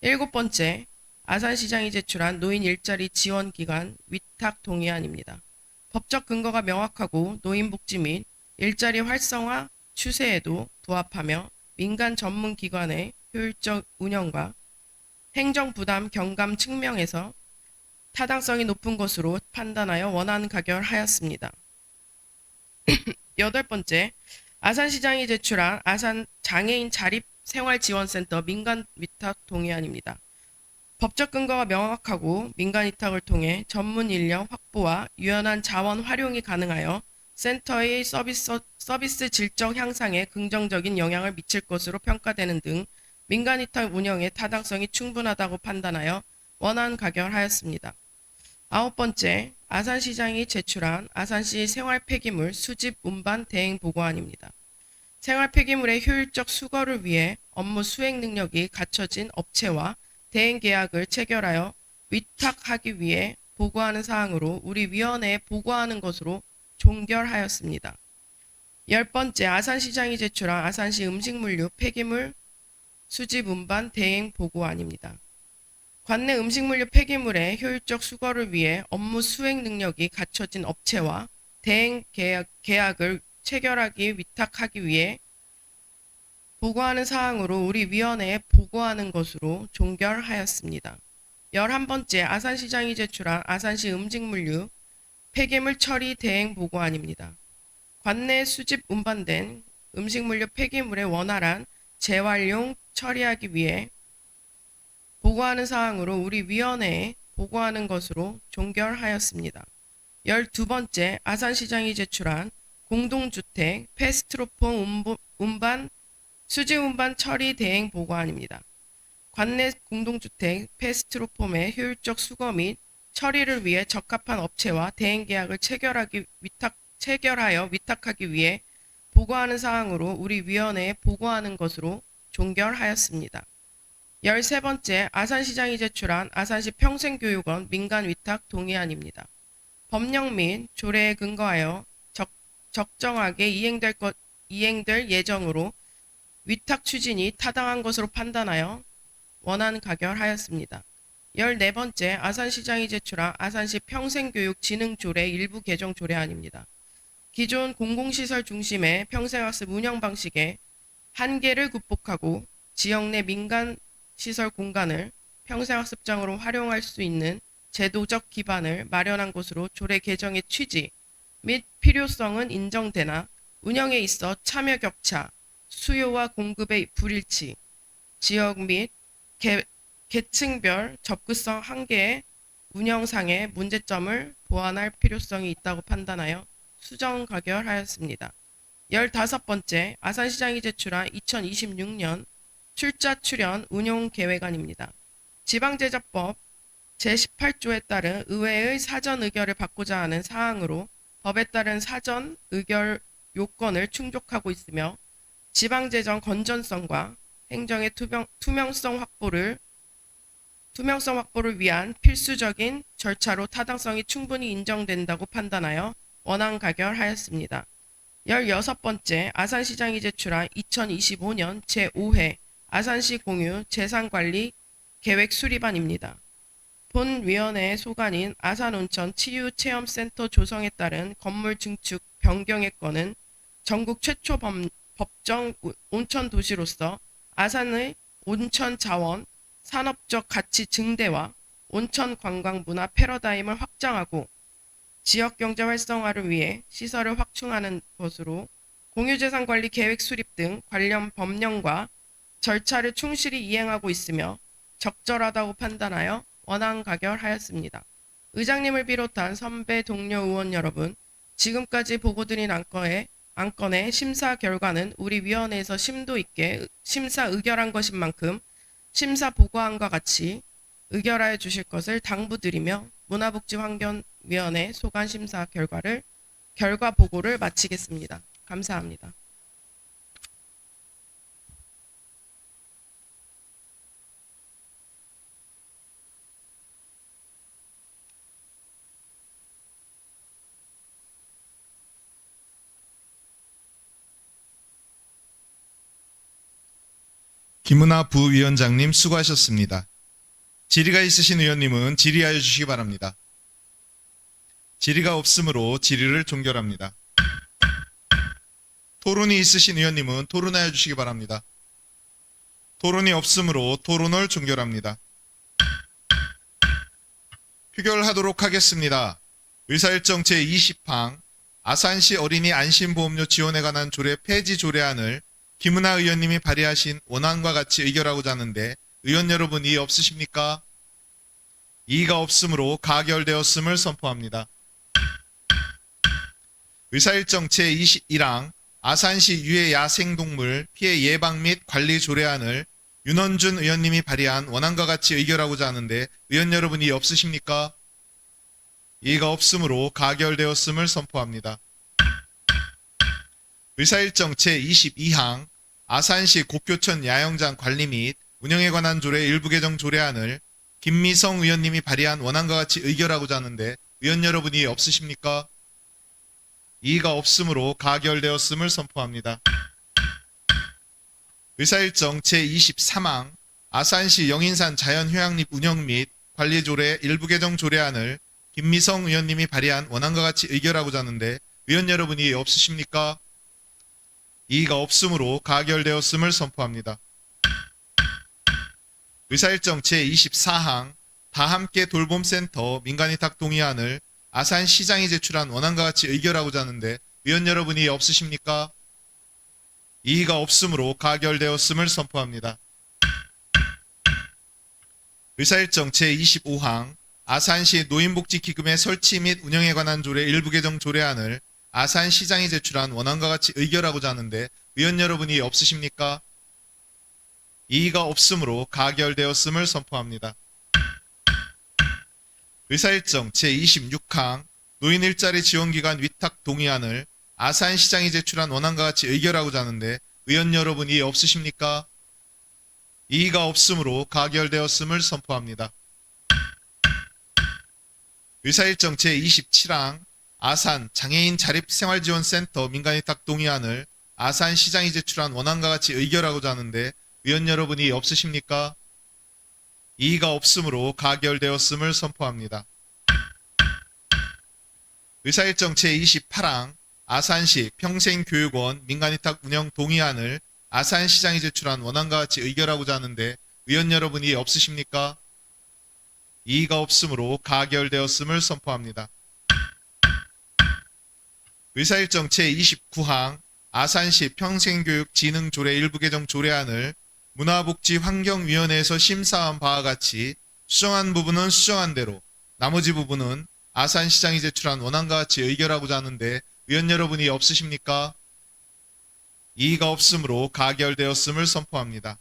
일곱 번째, 아산시장이 제출한 노인 일자리 지원 기간 위탁 동의안입니다. 법적 근거가 명확하고 노인복지 및 일자리 활성화 추세에도 부합하며 민간 전문 기관의 효율적 운영과 행정부담 경감 측면에서 타당성이 높은 것으로 판단하여 원안 가결하였습니다. 여덟 번째, 아산시장이 제출한 아산 장애인 자립생활지원센터 민간 위탁 동의안입니다. 법적 근거가 명확하고 민간 위탁을 통해 전문 인력 확보와 유연한 자원 활용이 가능하여 센터의 서비스 질적 향상에 긍정적인 영향을 미칠 것으로 평가되는 등 민간 위탁 운영의 타당성이 충분하다고 판단하여 원안 가결하였습니다. 아홉 번째, 아산시장이 제출한 아산시 생활폐기물 수집 운반 대행 보고안입니다. 생활폐기물의 효율적 수거를 위해 업무 수행 능력이 갖춰진 업체와 대행 계약을 체결하여 위탁하기 위해 보고하는 사항으로 우리 위원회에 보고하는 것으로 종결하였습니다. 열 번째, 아산시장이 제출한 아산시 음식물류 폐기물 수집 운반 대행 보고안입니다. 관내 음식물류 폐기물의 효율적 수거를 위해 업무 수행 능력이 갖춰진 업체와 대행 계약을 체결하기 위탁하기 위해 보고하는 사항으로 우리 위원회에 보고하는 것으로 종결하였습니다. 11번째 아산시장이 제출한 아산시 음식물류 폐기물 처리 대행 보고안입니다. 관내 수집 운반된 음식물류 폐기물의 원활한 재활용 처리하기 위해 보고하는 사항으로 우리 위원회에 보고하는 것으로 종결하였습니다. 12번째 아산시장이 제출한 공동주택 패스트로폼 운반 수지 운반 처리 대행 보고안입니다. 관내 공동주택 패스트로폼의 효율적 수거 및 처리를 위해 적합한 업체와 대행 계약을 체결하여 위탁하기 위해 보고하는 사항으로 우리 위원회에 보고하는 것으로 종결하였습니다. 13번째 아산시장이 제출한 아산시 평생교육원 민간위탁 동의안입니다. 법령 및 조례에 근거하여 적정하게 이행될 예정으로 위탁 추진이 타당한 것으로 판단하여 원안 가결하였습니다. 14번째 아산시장이 제출한 아산시 평생교육진흥조례 일부 개정 조례안입니다. 기존 공공시설 중심의 평생학습 운영 방식의 한계를 극복하고 지역 내 민간시설 공간을 평생학습장으로 활용할 수 있는 제도적 기반을 마련한 것으로 조례 개정의 취지 및 필요성은 인정되나 운영에 있어 참여 격차, 수요와 공급의 불일치, 지역 및 계층별 접근성 한계의 운영상의 문제점을 보완할 필요성이 있다고 판단하여 수정 가결하였습니다. 15번째 아산시장이 제출한 2026년 출자 출연 운용 계획안입니다. 지방제자법 제18조에 따른 의회의 사전 의결을 받고자 하는 사항으로 법에 따른 사전 의결 요건을 충족하고 있으며 지방재정 건전성과 행정의 투명성 확보를 위한 필수적인 절차로 타당성이 충분히 인정된다고 판단하여 원안 가결하였습니다. 16번째 아산시장이 제출한 2025년 제5회 아산시 공유 재산관리 계획 수립안입니다. 본 위원회의 소관인 아산온천 치유체험센터 조성에 따른 건물 증축 변경의 건은 전국 최초 법정 온천 도시로서 아산의 온천 자원, 산업적 가치 증대와 온천 관광 문화 패러다임을 확장하고 지역 경제 활성화를 위해 시설을 확충하는 것으로 공유재산관리 계획 수립 등 관련 법령과 절차를 충실히 이행하고 있으며 적절하다고 판단하여 원안 가결하였습니다. 의장님을 비롯한 선배 동료 의원 여러분, 지금까지 보고드린 안건의 심사 결과는 우리 위원회에서 심도 있게 심사 의결한 것인 만큼 심사 보고안과 같이 의결하여 주실 것을 당부드리며 문화복지환경위원회 소관 심사 결과 보고를 마치겠습니다. 감사합니다. 김은하 부위원장님 수고하셨습니다. 질의가 있으신 의원님은 질의하여 주시기 바랍니다. 질의가 없으므로 질의를 종결합니다. 토론이 있으신 의원님은 토론하여 주시기 바랍니다. 토론이 없으므로 토론을 종결합니다. 표결하도록 하겠습니다. 의사일정 제20항 아산시 어린이 안심보험료 지원에 관한 조례 폐지 조례안을 김은하 의원님이 발의하신 원안과 같이 의결하고자 하는데 의원 여러분 이의 없으십니까? 이의가 없으므로 가결되었음을 선포합니다. 의사일정 제21항 아산시 유해 야생동물 피해 예방 및 관리 조례안을 윤원준 의원님이 발의한 원안과 같이 의결하고자 하는데 의원 여러분 이의 없으십니까? 이의가 없으므로 가결되었음을 선포합니다. 의사일정 제22항 아산시 곡교천 야영장 관리 및 운영에 관한 조례 일부 개정 조례안을 김미성 의원님이 발의한 원안과 같이 의결하고자 하는데 의원 여러분이 없으십니까? 이의가 없으므로 가결되었음을 선포합니다. 의사일정 제23항 아산시 영인산 자연휴양림 운영 및 관리 조례 일부 개정 조례안을 김미성 의원님이 발의한 원안과 같이 의결하고자 하는데 의원 여러분이 이의 없으십니까? 이의가 없으므로 가결되었음을 선포합니다. 의사일정 제24항 다함께 돌봄센터 민간위탁 동의안을 아산시장이 제출한 원안과 같이 의결하고자 하는데 의원 여러분이 이의 없으십니까? 이의가 없으므로 가결되었음을 선포합니다. 의사일정 제25항 아산시 노인복지기금의 설치 및 운영에 관한 조례 일부 개정 조례안을 아산시장이 제출한 원안과 같이 의결하고자 하는데 의원 여러분이 없으십니까? 이의가 없으므로 가결되었음을 선포합니다. 의사일정 제26항 노인 일자리 지원기관 위탁 동의안을 아산시장이 제출한 원안과 같이 의결하고자 하는데 의원 여러분이 없으십니까? 이의가 없으므로 가결되었음을 선포합니다. 의사일정 제27항 아산 장애인 자립생활지원센터 민간위탁 동의안을 아산시장이 제출한 원안과 같이 의결하고자 하는데 의원 여러분이 없으십니까? 이의가 없으므로 가결되었음을 선포합니다. 의사일정 제28항 아산시 평생교육원 민간위탁 운영 동의안을 아산시장이 제출한 원안과 같이 의결하고자 하는데 의원 여러분이 없으십니까? 이의가 없으므로 가결되었음을 선포합니다. 의사일정 제29항 아산시 평생교육진흥조례 일부 개정 조례안을 문화복지환경위원회에서 심사한 바와 같이 수정한 부분은 수정한 대로 나머지 부분은 아산시장이 제출한 원안과 같이 의결하고자 하는데 의원 여러분이 없으십니까? 이의가 없으므로 가결되었음을 선포합니다.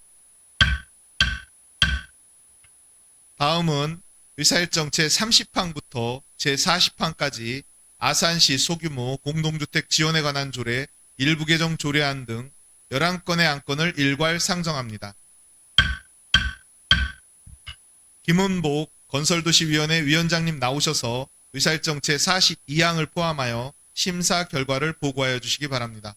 다음은 의사일정 제30항부터 제40항까지 아산시 소규모 공동주택 지원에 관한 조례, 일부 개정 조례안 등 11건의 안건을 일괄 상정합니다. 김은복 건설도시위원회 위원장님 나오셔서 의사일정 제42항을 포함하여 심사 결과를 보고하여 주시기 바랍니다.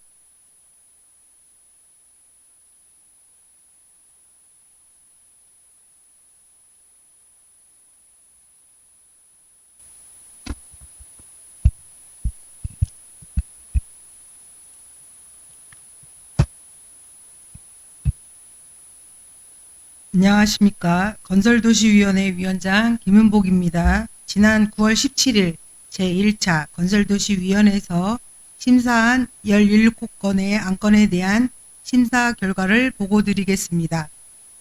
안녕하십니까. 건설도시위원회 위원장 김은복입니다. 지난 9월 17일 제1차 건설도시위원회에서 심사한 17건의 안건에 대한 심사 결과를 보고드리겠습니다.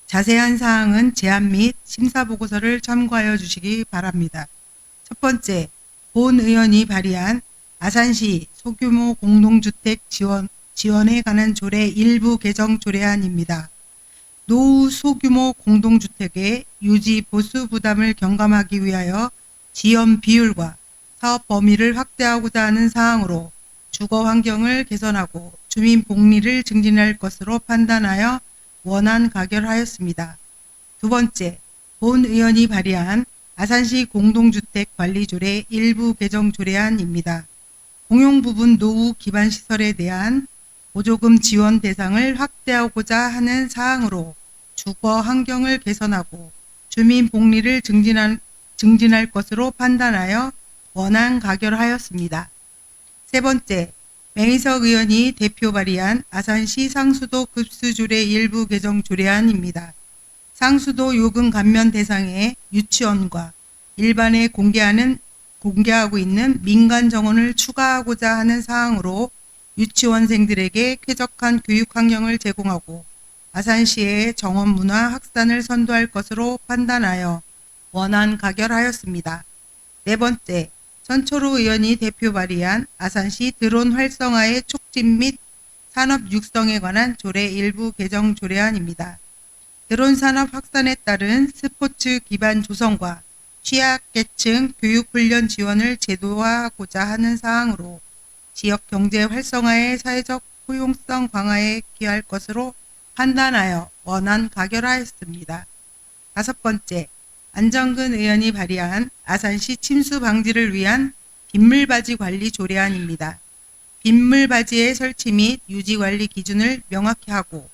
자세한 사항은 제안 및 심사보고서를 참고하여 주시기 바랍니다. 첫 번째, 본 의원이 발의한 아산시 소규모 공동주택 지원에 관한 조례 일부 개정 조례안입니다. 노후 소규모 공동주택의 유지 보수 부담을 경감하기 위하여 지원 비율과 사업 범위를 확대하고자 하는 사항으로 주거 환경을 개선하고 주민 복리를 증진할 것으로 판단하여 원안 가결하였습니다. 두 번째, 본 의원이 발의한 아산시 공동주택 관리조례 일부 개정 조례안입니다. 공용부분 노후 기반 시설에 대한 보조금 지원 대상을 확대하고자 하는 사항으로 주거 환경을 개선하고 주민 복리를 증진할 것으로 판단하여 원안 가결하였습니다. 세 번째, 맹희석 의원이 대표 발의한 아산시 상수도 급수조례 일부 개정 조례안입니다. 상수도 요금 감면 대상의 유치원과 일반에 공개하고 있는 민간 정원을 추가하고자 하는 사항으로 유치원생들에게 쾌적한 교육 환경을 제공하고 아산시의 정원 문화 확산을 선도할 것으로 판단하여 원안 가결하였습니다. 네 번째, 전초로 의원이 대표 발의한 아산시 드론 활성화의 촉진 및 산업 육성에 관한 조례 일부 개정 조례안입니다. 드론 산업 확산에 따른 스포츠 기반 조성과 취약계층 교육훈련 지원을 제도화하고자 하는 사항으로 지역 경제 활성화의 사회적 포용성 강화에 기여할 것으로 판단하여 원안 가결하였습니다. 다섯 번째, 안정근 의원이 발의한 아산시 침수 방지를 위한 빗물바지 관리 조례안입니다. 빗물바지의 설치 및 유지 관리 기준을 명확히 하고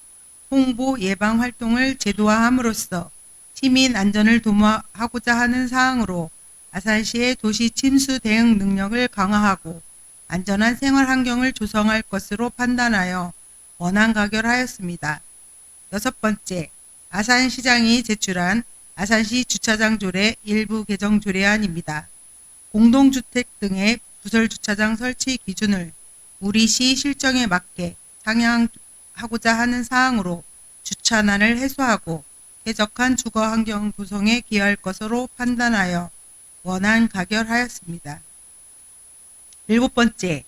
홍보 예방 활동을 제도화함으로써 시민 안전을 도모하고자 하는 사항으로 아산시의 도시 침수 대응 능력을 강화하고 안전한 생활 환경을 조성할 것으로 판단하여 원안 가결하였습니다. 여섯 번째, 아산시장이 제출한 아산시 주차장 조례 일부 개정 조례안입니다. 공동주택 등의 부설주차장 설치 기준을 우리 시 실정에 맞게 상향하고자 하는 사항으로 주차난을 해소하고 쾌적한 주거 환경 구성에 기여할 것으로 판단하여 원안 가결하였습니다. 일곱 번째,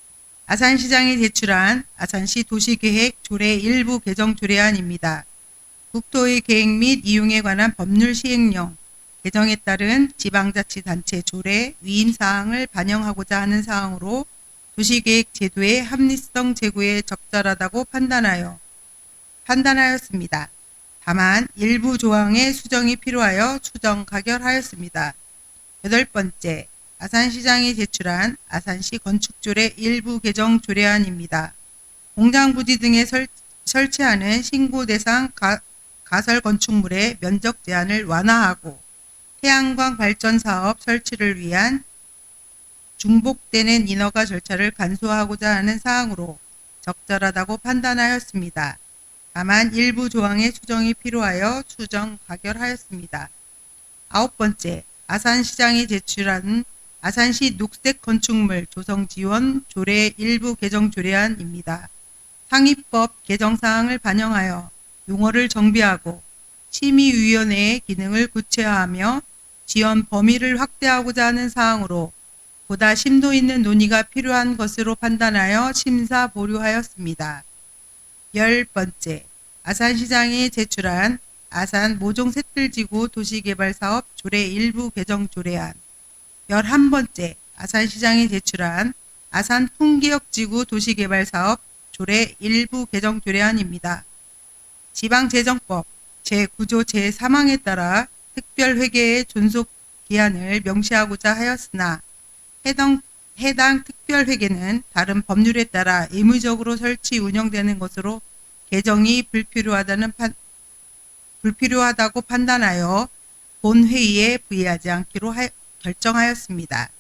아산시장이 제출한 아산시 도시계획 조례 일부 개정 조례안입니다. 국토의 계획 및 이용에 관한 법률 시행령 개정에 따른 지방자치단체 조례 위임 사항을 반영하고자 하는 사항으로 도시계획 제도의 합리성 제고에 적절하다고 판단하였습니다. 다만 일부 조항의 수정이 필요하여 수정 가결하였습니다. 여덟 번째, 아산시장이 제출한 아산시 건축조례 일부 개정 조례안입니다. 공장부지 등에 설치하는 신고 대상 가설 건축물의 면적 제한을 완화하고 태양광 발전 사업 설치를 위한 중복되는 인허가 절차를 간소화하고자 하는 사항으로 적절하다고 판단하였습니다. 다만 일부 조항의 수정이 필요하여 수정 가결하였습니다. 아홉 번째, 아산시장이 제출한 아산시 녹색 건축물 조성 지원 조례 일부 개정 조례안입니다. 상위법 개정 사항을 반영하여 용어를 정비하고 심의위원회의 기능을 구체화하며 지원 범위를 확대하고자 하는 사항으로 보다 심도 있는 논의가 필요한 것으로 판단하여 심사 보류하였습니다. 열 번째, 아산시장이 제출한 아산 모종 샛들지구 도시개발사업 조례 일부 개정 조례안. 11번째, 아산시장이 제출한 아산 풍기역지구 도시개발사업 조례 일부 개정 조례안입니다. 지방재정법 제9조 제3항에 따라 특별회계의 존속 기한을 명시하고자 하였으나 해당 특별회계는 다른 법률에 따라 의무적으로 설치 운영되는 것으로 개정이 불필요하다고 판단하여 본회의에 부의하지 않기로 결정하였습니다.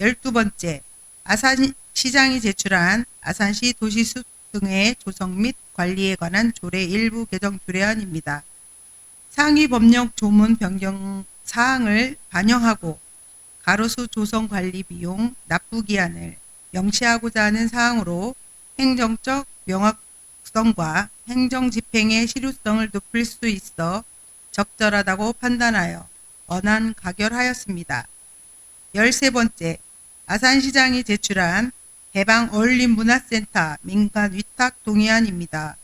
12번째, 아산시장이 제출한 아산시 도시숲 등의 조성 및 관리에 관한 조례 일부 개정 조례안입니다. 상위 법령 조문 변경 사항을 반영하고 가로수 조성 관리 비용 납부 기한을 명시하고자 하는 사항으로 행정적 명확성과 행정 집행의 실효성을 높일 수 있어 적절하다고 판단하여 원안 가결하였습니다. 13번째, 아산시장이 제출한 해방어울림문화센터 민간위탁 동의안입니다.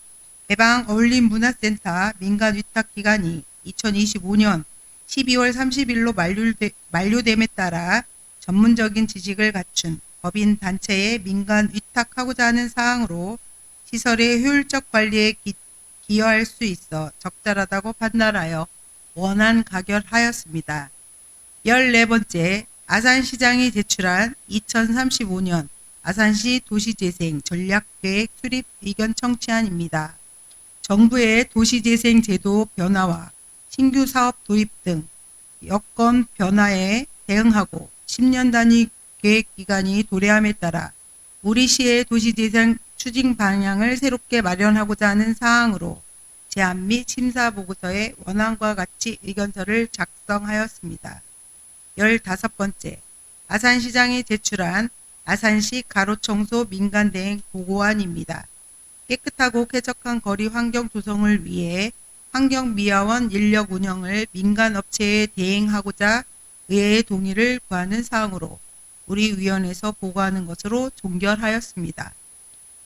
해방어울림문화센터 민간위탁 기간이 2025년 12월 30일로 만료됨에 따라 전문적인 지식을 갖춘 법인 단체에 민간 위탁하고자 하는 사항으로 시설의 효율적 관리에 기여할 수 있어 적절하다고 판단하여 원안 가결하였습니다. 14번째, 아산시장이 제출한 2035년 아산시 도시재생 전략계획 수립 의견 청취안입니다. 정부의 도시재생 제도 변화와 신규 사업 도입 등 여건 변화에 대응하고 10년 단위 계획 기간이 도래함에 따라 우리 시의 도시재생 추진 방향을 새롭게 마련하고자 하는 사항으로 제안 및 심사 보고서에 원안과 같이 의견서를 작성하였습니다. 15번째, 아산시장이 제출한 아산시 가로청소 민간대행 보고안입니다. 깨끗하고 쾌적한 거리 환경 조성을 위해 환경미화원 인력 운영을 민간업체에 대행하고자 의회의 동의를 구하는 사항으로 우리 위원회에서 보고하는 것으로 종결하였습니다.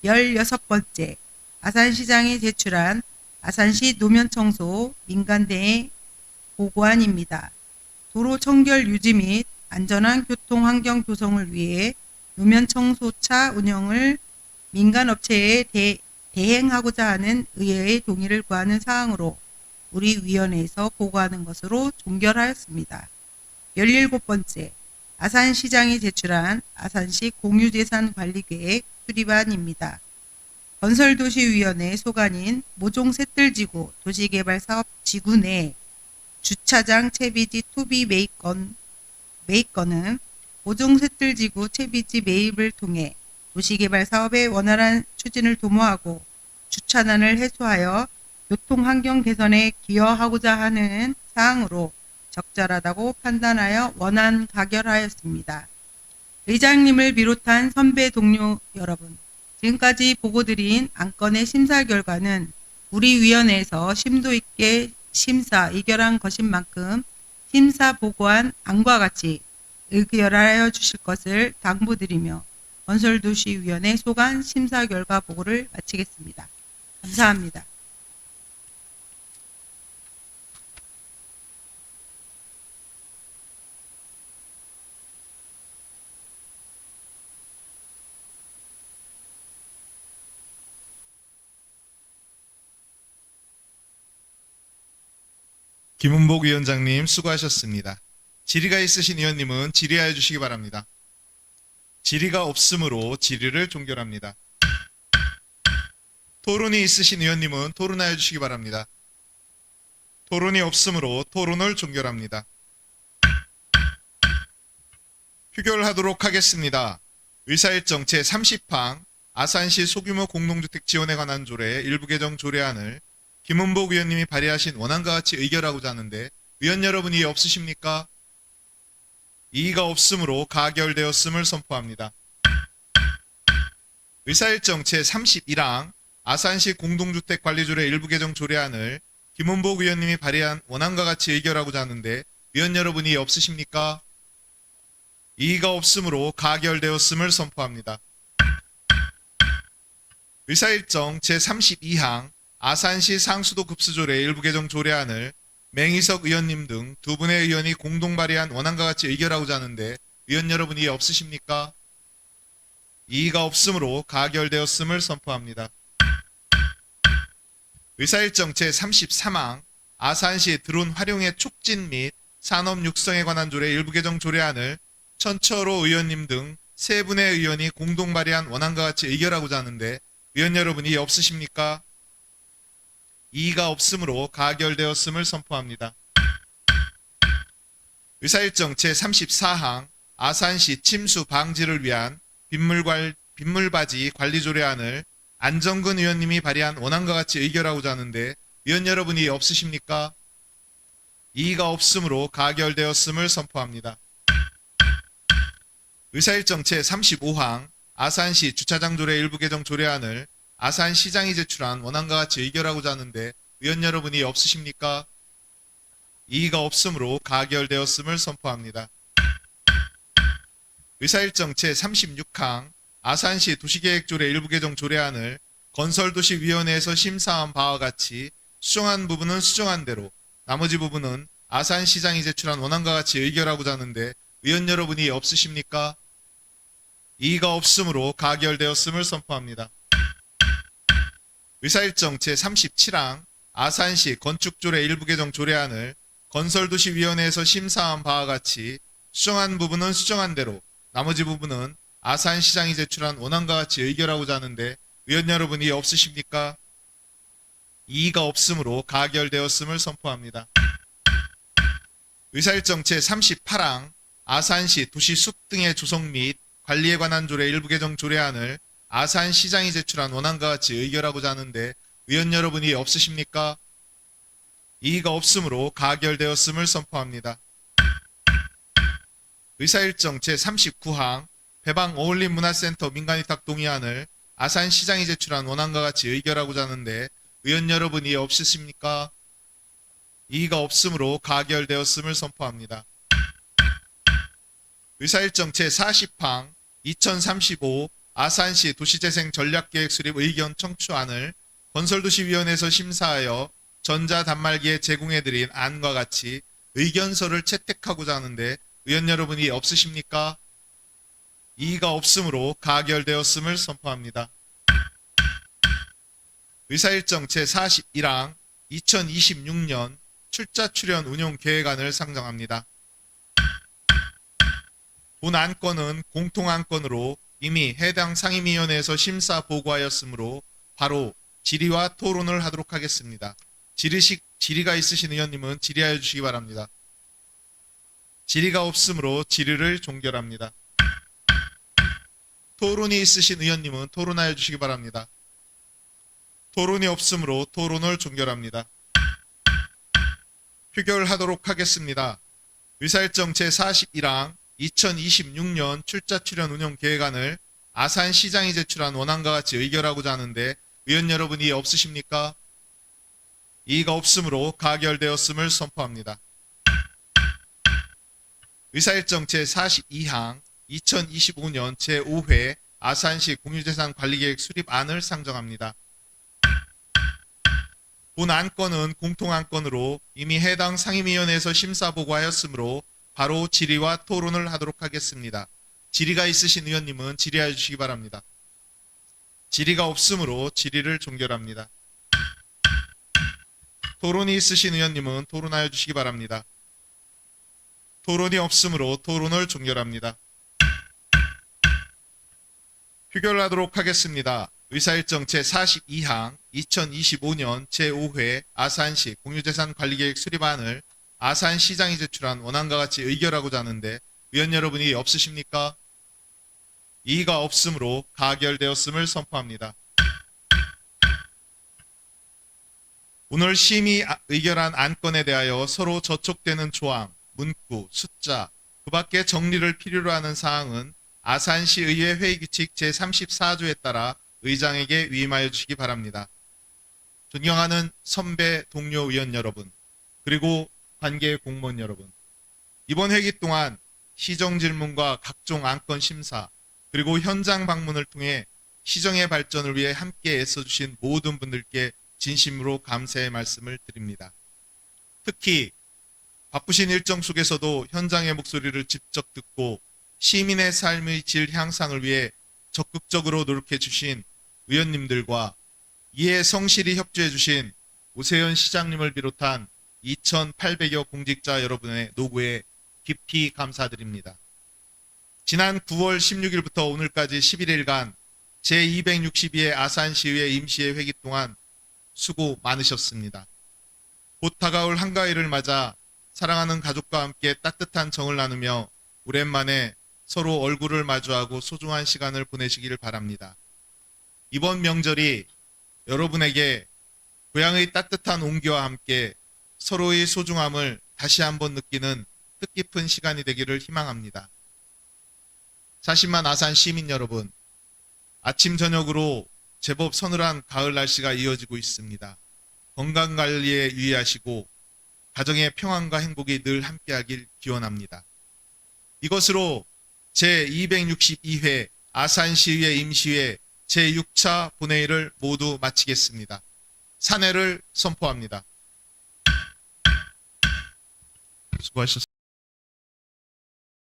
16번째, 아산시장이 제출한 아산시 노면청소 민간대행 보고안입니다. 도로 청결 유지 및 안전한 교통 환경 조성을 위해 노면청소차 운영을 민간업체에 대행하고자 하는 의회의 동의를 구하는 사항으로 우리 위원회에서 보고하는 것으로 종결하였습니다. 17번째, 아산시장이 제출한 아산시 공유재산관리계획 수립안입니다. 건설도시위원회 소관인 모종 샛들지구 도시개발사업 지구 내 주차장 채비지 투비 매입건은 모종 샛들지구 채비지 매입을 통해 도시개발 사업의 원활한 추진을 도모하고 주차난을 해소하여 교통환경 개선에 기여하고자 하는 사항으로 적절하다고 판단하여 원안 가결하였습니다. 의장님을 비롯한 선배 동료 여러분, 지금까지 보고드린 안건의 심사 결과는 우리 위원회에서 심도 있게 심사 의결한 것인 만큼 심사 보고한 안과 같이 의결하여 주실 것을 당부드리며 건설도시위원회 소관 심사 결과 보고를 마치겠습니다. 감사합니다. 김은복 위원장님 수고하셨습니다. 질의가 있으신 위원님은 질의하여 주시기 바랍니다. 질의가 없으므로 질의를 종결합니다. 토론이 있으신 위원님은 토론하여 주시기 바랍니다. 토론이 없으므로 토론을 종결합니다. 휴결하도록 하겠습니다. 의사일정 제30항 아산시 소규모 공동주택 지원에 관한 조례 일부 개정 조례안을 김은복 위원님이 발의하신 원안과 같이 의결하고자 하는데 위원 여러분 이해 없으십니까? 이의가 없으므로 가결되었음을 선포합니다. 의사일정 제31항 아산시 공동주택 관리조례 일부 개정 조례안을 김은복 위원님이 발의한 원안과 같이 의결하고자 하는데 위원 여러분 이해 없으십니까? 이의가 없으므로 가결되었음을 선포합니다. 의사일정 제32항 아산시 상수도 급수조례 일부 개정 조례안을 맹희석 의원님 등 두 분의 의원이 공동 발의한 원안과 같이 의결하고자 하는데 위원 여러분 이해 없으십니까? 이의가 없으므로 가결되었음을 선포합니다. 의사일정 제33항 아산시 드론 활용의 촉진 및 산업 육성에 관한 조례 일부 개정 조례안을 천철호 의원님 등 세 분의 의원이 공동 발의한 원안과 같이 의결하고자 하는데 위원 여러분 이해 없으십니까? 이의가 없으므로 가결되었음을 선포합니다. 의사일정 제34항 아산시 침수 방지를 위한 빗물바지 관리조례안을 안정근 의원님이 발의한 원안과 같이 의결하고자 하는데 위원 여러분 이해 없으십니까? 이의가 없으므로 가결되었음을 선포합니다. 의사일정 제35항 아산시 주차장조례 일부 개정 조례안을 아산시장이 제출한 원안과 같이 의결하고자 하는데 위원 여러분 이해 없으십니까? 이의가 없으므로 가결되었음을 선포합니다. 의사일정 제36항 아산시 도시계획조례 일부 개정 조례안을 건설도시위원회에서 심사한 바와 같이 수정한 부분은 수정한 대로 나머지 부분은 아산시장이 제출한 원안과 같이 의결하고자 하는데 위원 여러분 이해 없으십니까? 이의가 없으므로 가결되었음을 선포합니다. 의사일정 제37항 아산시 건축조례 일부 개정 조례안을 건설도시위원회에서 심사한 바와 같이 수정한 부분은 수정한 대로 나머지 부분은 아산시장이 제출한 원안과 같이 의결하고자 하는데 위원 여러분 이해 없으십니까? 이의가 없으므로 가결되었음을 선포합니다. 의사일정 제38항 아산시 도시숲 등의 조성 및 관리에 관한 조례 일부 개정 조례안을 아산시장이 제출한 원안과 같이 의결하고자 하는데 위원 여러분 이해 없으십니까? 이의가 없으므로 가결되었음을 선포합니다. 의사일정 제39항 배방 어울림문화센터 민간위탁 동의안을 아산시장이 제출한 원안과 같이 의결하고자 하는데 의원 여러분 이해 없으십니까? 이의가 없으므로 가결되었음을 선포합니다. 의사일정 제40항 2035 아산시 도시재생 전략계획 수립 의견 청취안을 건설도시위원회에서 심사하여 전자단말기에 제공해드린 안과 같이 의견서를 채택하고자 하는데 의원 여러분 이해 없으십니까? 이의가 없으므로 가결되었음을 선포합니다. 의사일정 제41항 2026년 출자 출연 운용 계획안을 상정합니다. 본 안건은 공통안건으로 이미 해당 상임위원회에서 심사 보고하였으므로 바로 질의와 토론을 하도록 하겠습니다. 질의가 있으신 의원님은 질의하여 주시기 바랍니다. 질의가 없으므로 질의를 종결합니다. 토론이 있으신 의원님은 토론하여 주시기 바랍니다. 토론이 없으므로 토론을 종결합니다. 표결하도록 하겠습니다. 의사일정 제41항 2026년 출자 출연 운영 계획안을 아산시장이 제출한 원안과 같이 의결하고자 하는데 의원 여러분 이해 없으십니까? 이의가 없으므로 가결되었음을 선포합니다. 의사일정 제42항 2025년 제5회 아산시 공유재산 관리계획 수립안을 상정합니다. 본 안건은 공통안건으로 이미 해당 상임위원회에서 심사보고하였으므로 바로 질의와 토론을 하도록 하겠습니다. 질의가 있으신 의원님은 질의하여 주시기 바랍니다. 질의가 없으므로 질의를 종결합니다. 토론이 있으신 의원님은 토론하여 주시기 바랍니다. 토론이 없으므로 토론을 종결합니다. 표결하도록 하겠습니다. 의사일정 제42항 2025년 제5회 아산시 공유재산 관리계획 수립안을 아산시장이 제출한 원안과 같이 의결하고자 하는데 의원 여러분이 없으십니까? 이의가 없으므로 가결되었음을 선포합니다. 오늘 심의 의결한 안건에 대하여 서로 저촉되는 조항, 문구, 숫자, 그 밖에 정리를 필요로 하는 사항은 아산시의회 회의규칙 제34조에 따라 의장에게 위임하여 주시기 바랍니다. 존경하는 선배 동료 의원 여러분, 그리고 관계 공무원 여러분, 이번 회기 동안 시정 질문과 각종 안건 심사, 그리고 현장 방문을 통해 시정의 발전을 위해 함께 애써주신 모든 분들께 진심으로 감사의 말씀을 드립니다. 특히 바쁘신 일정 속에서도 현장의 목소리를 직접 듣고 시민의 삶의 질 향상을 위해 적극적으로 노력해 주신 의원님들과 이에 성실히 협조해 주신 오세현 시장님을 비롯한 2,800여 공직자 여러분의 노고에 깊이 감사드립니다. 지난 9월 16일부터 오늘까지 11일간 제262회 아산시의회 임시회 회기 동안 수고 많으셨습니다. 곧 다가올 한가위를 맞아 사랑하는 가족과 함께 따뜻한 정을 나누며 오랜만에 서로 얼굴을 마주하고 소중한 시간을 보내시길 바랍니다. 이번 명절이 여러분에게 고향의 따뜻한 온기와 함께 서로의 소중함을 다시 한번 느끼는 뜻깊은 시간이 되기를 희망합니다. 40만 아산 시민 여러분, 아침 저녁으로 제법 서늘한 가을 날씨가 이어지고 있습니다. 건강관리에 유의하시고 가정의 평안과 행복이 늘 함께하길 기원합니다. 이것으로 제262회 아산시의회 임시회 제6차 본회의를 모두 마치겠습니다. 산회를 선포합니다. 수고하셨습니다.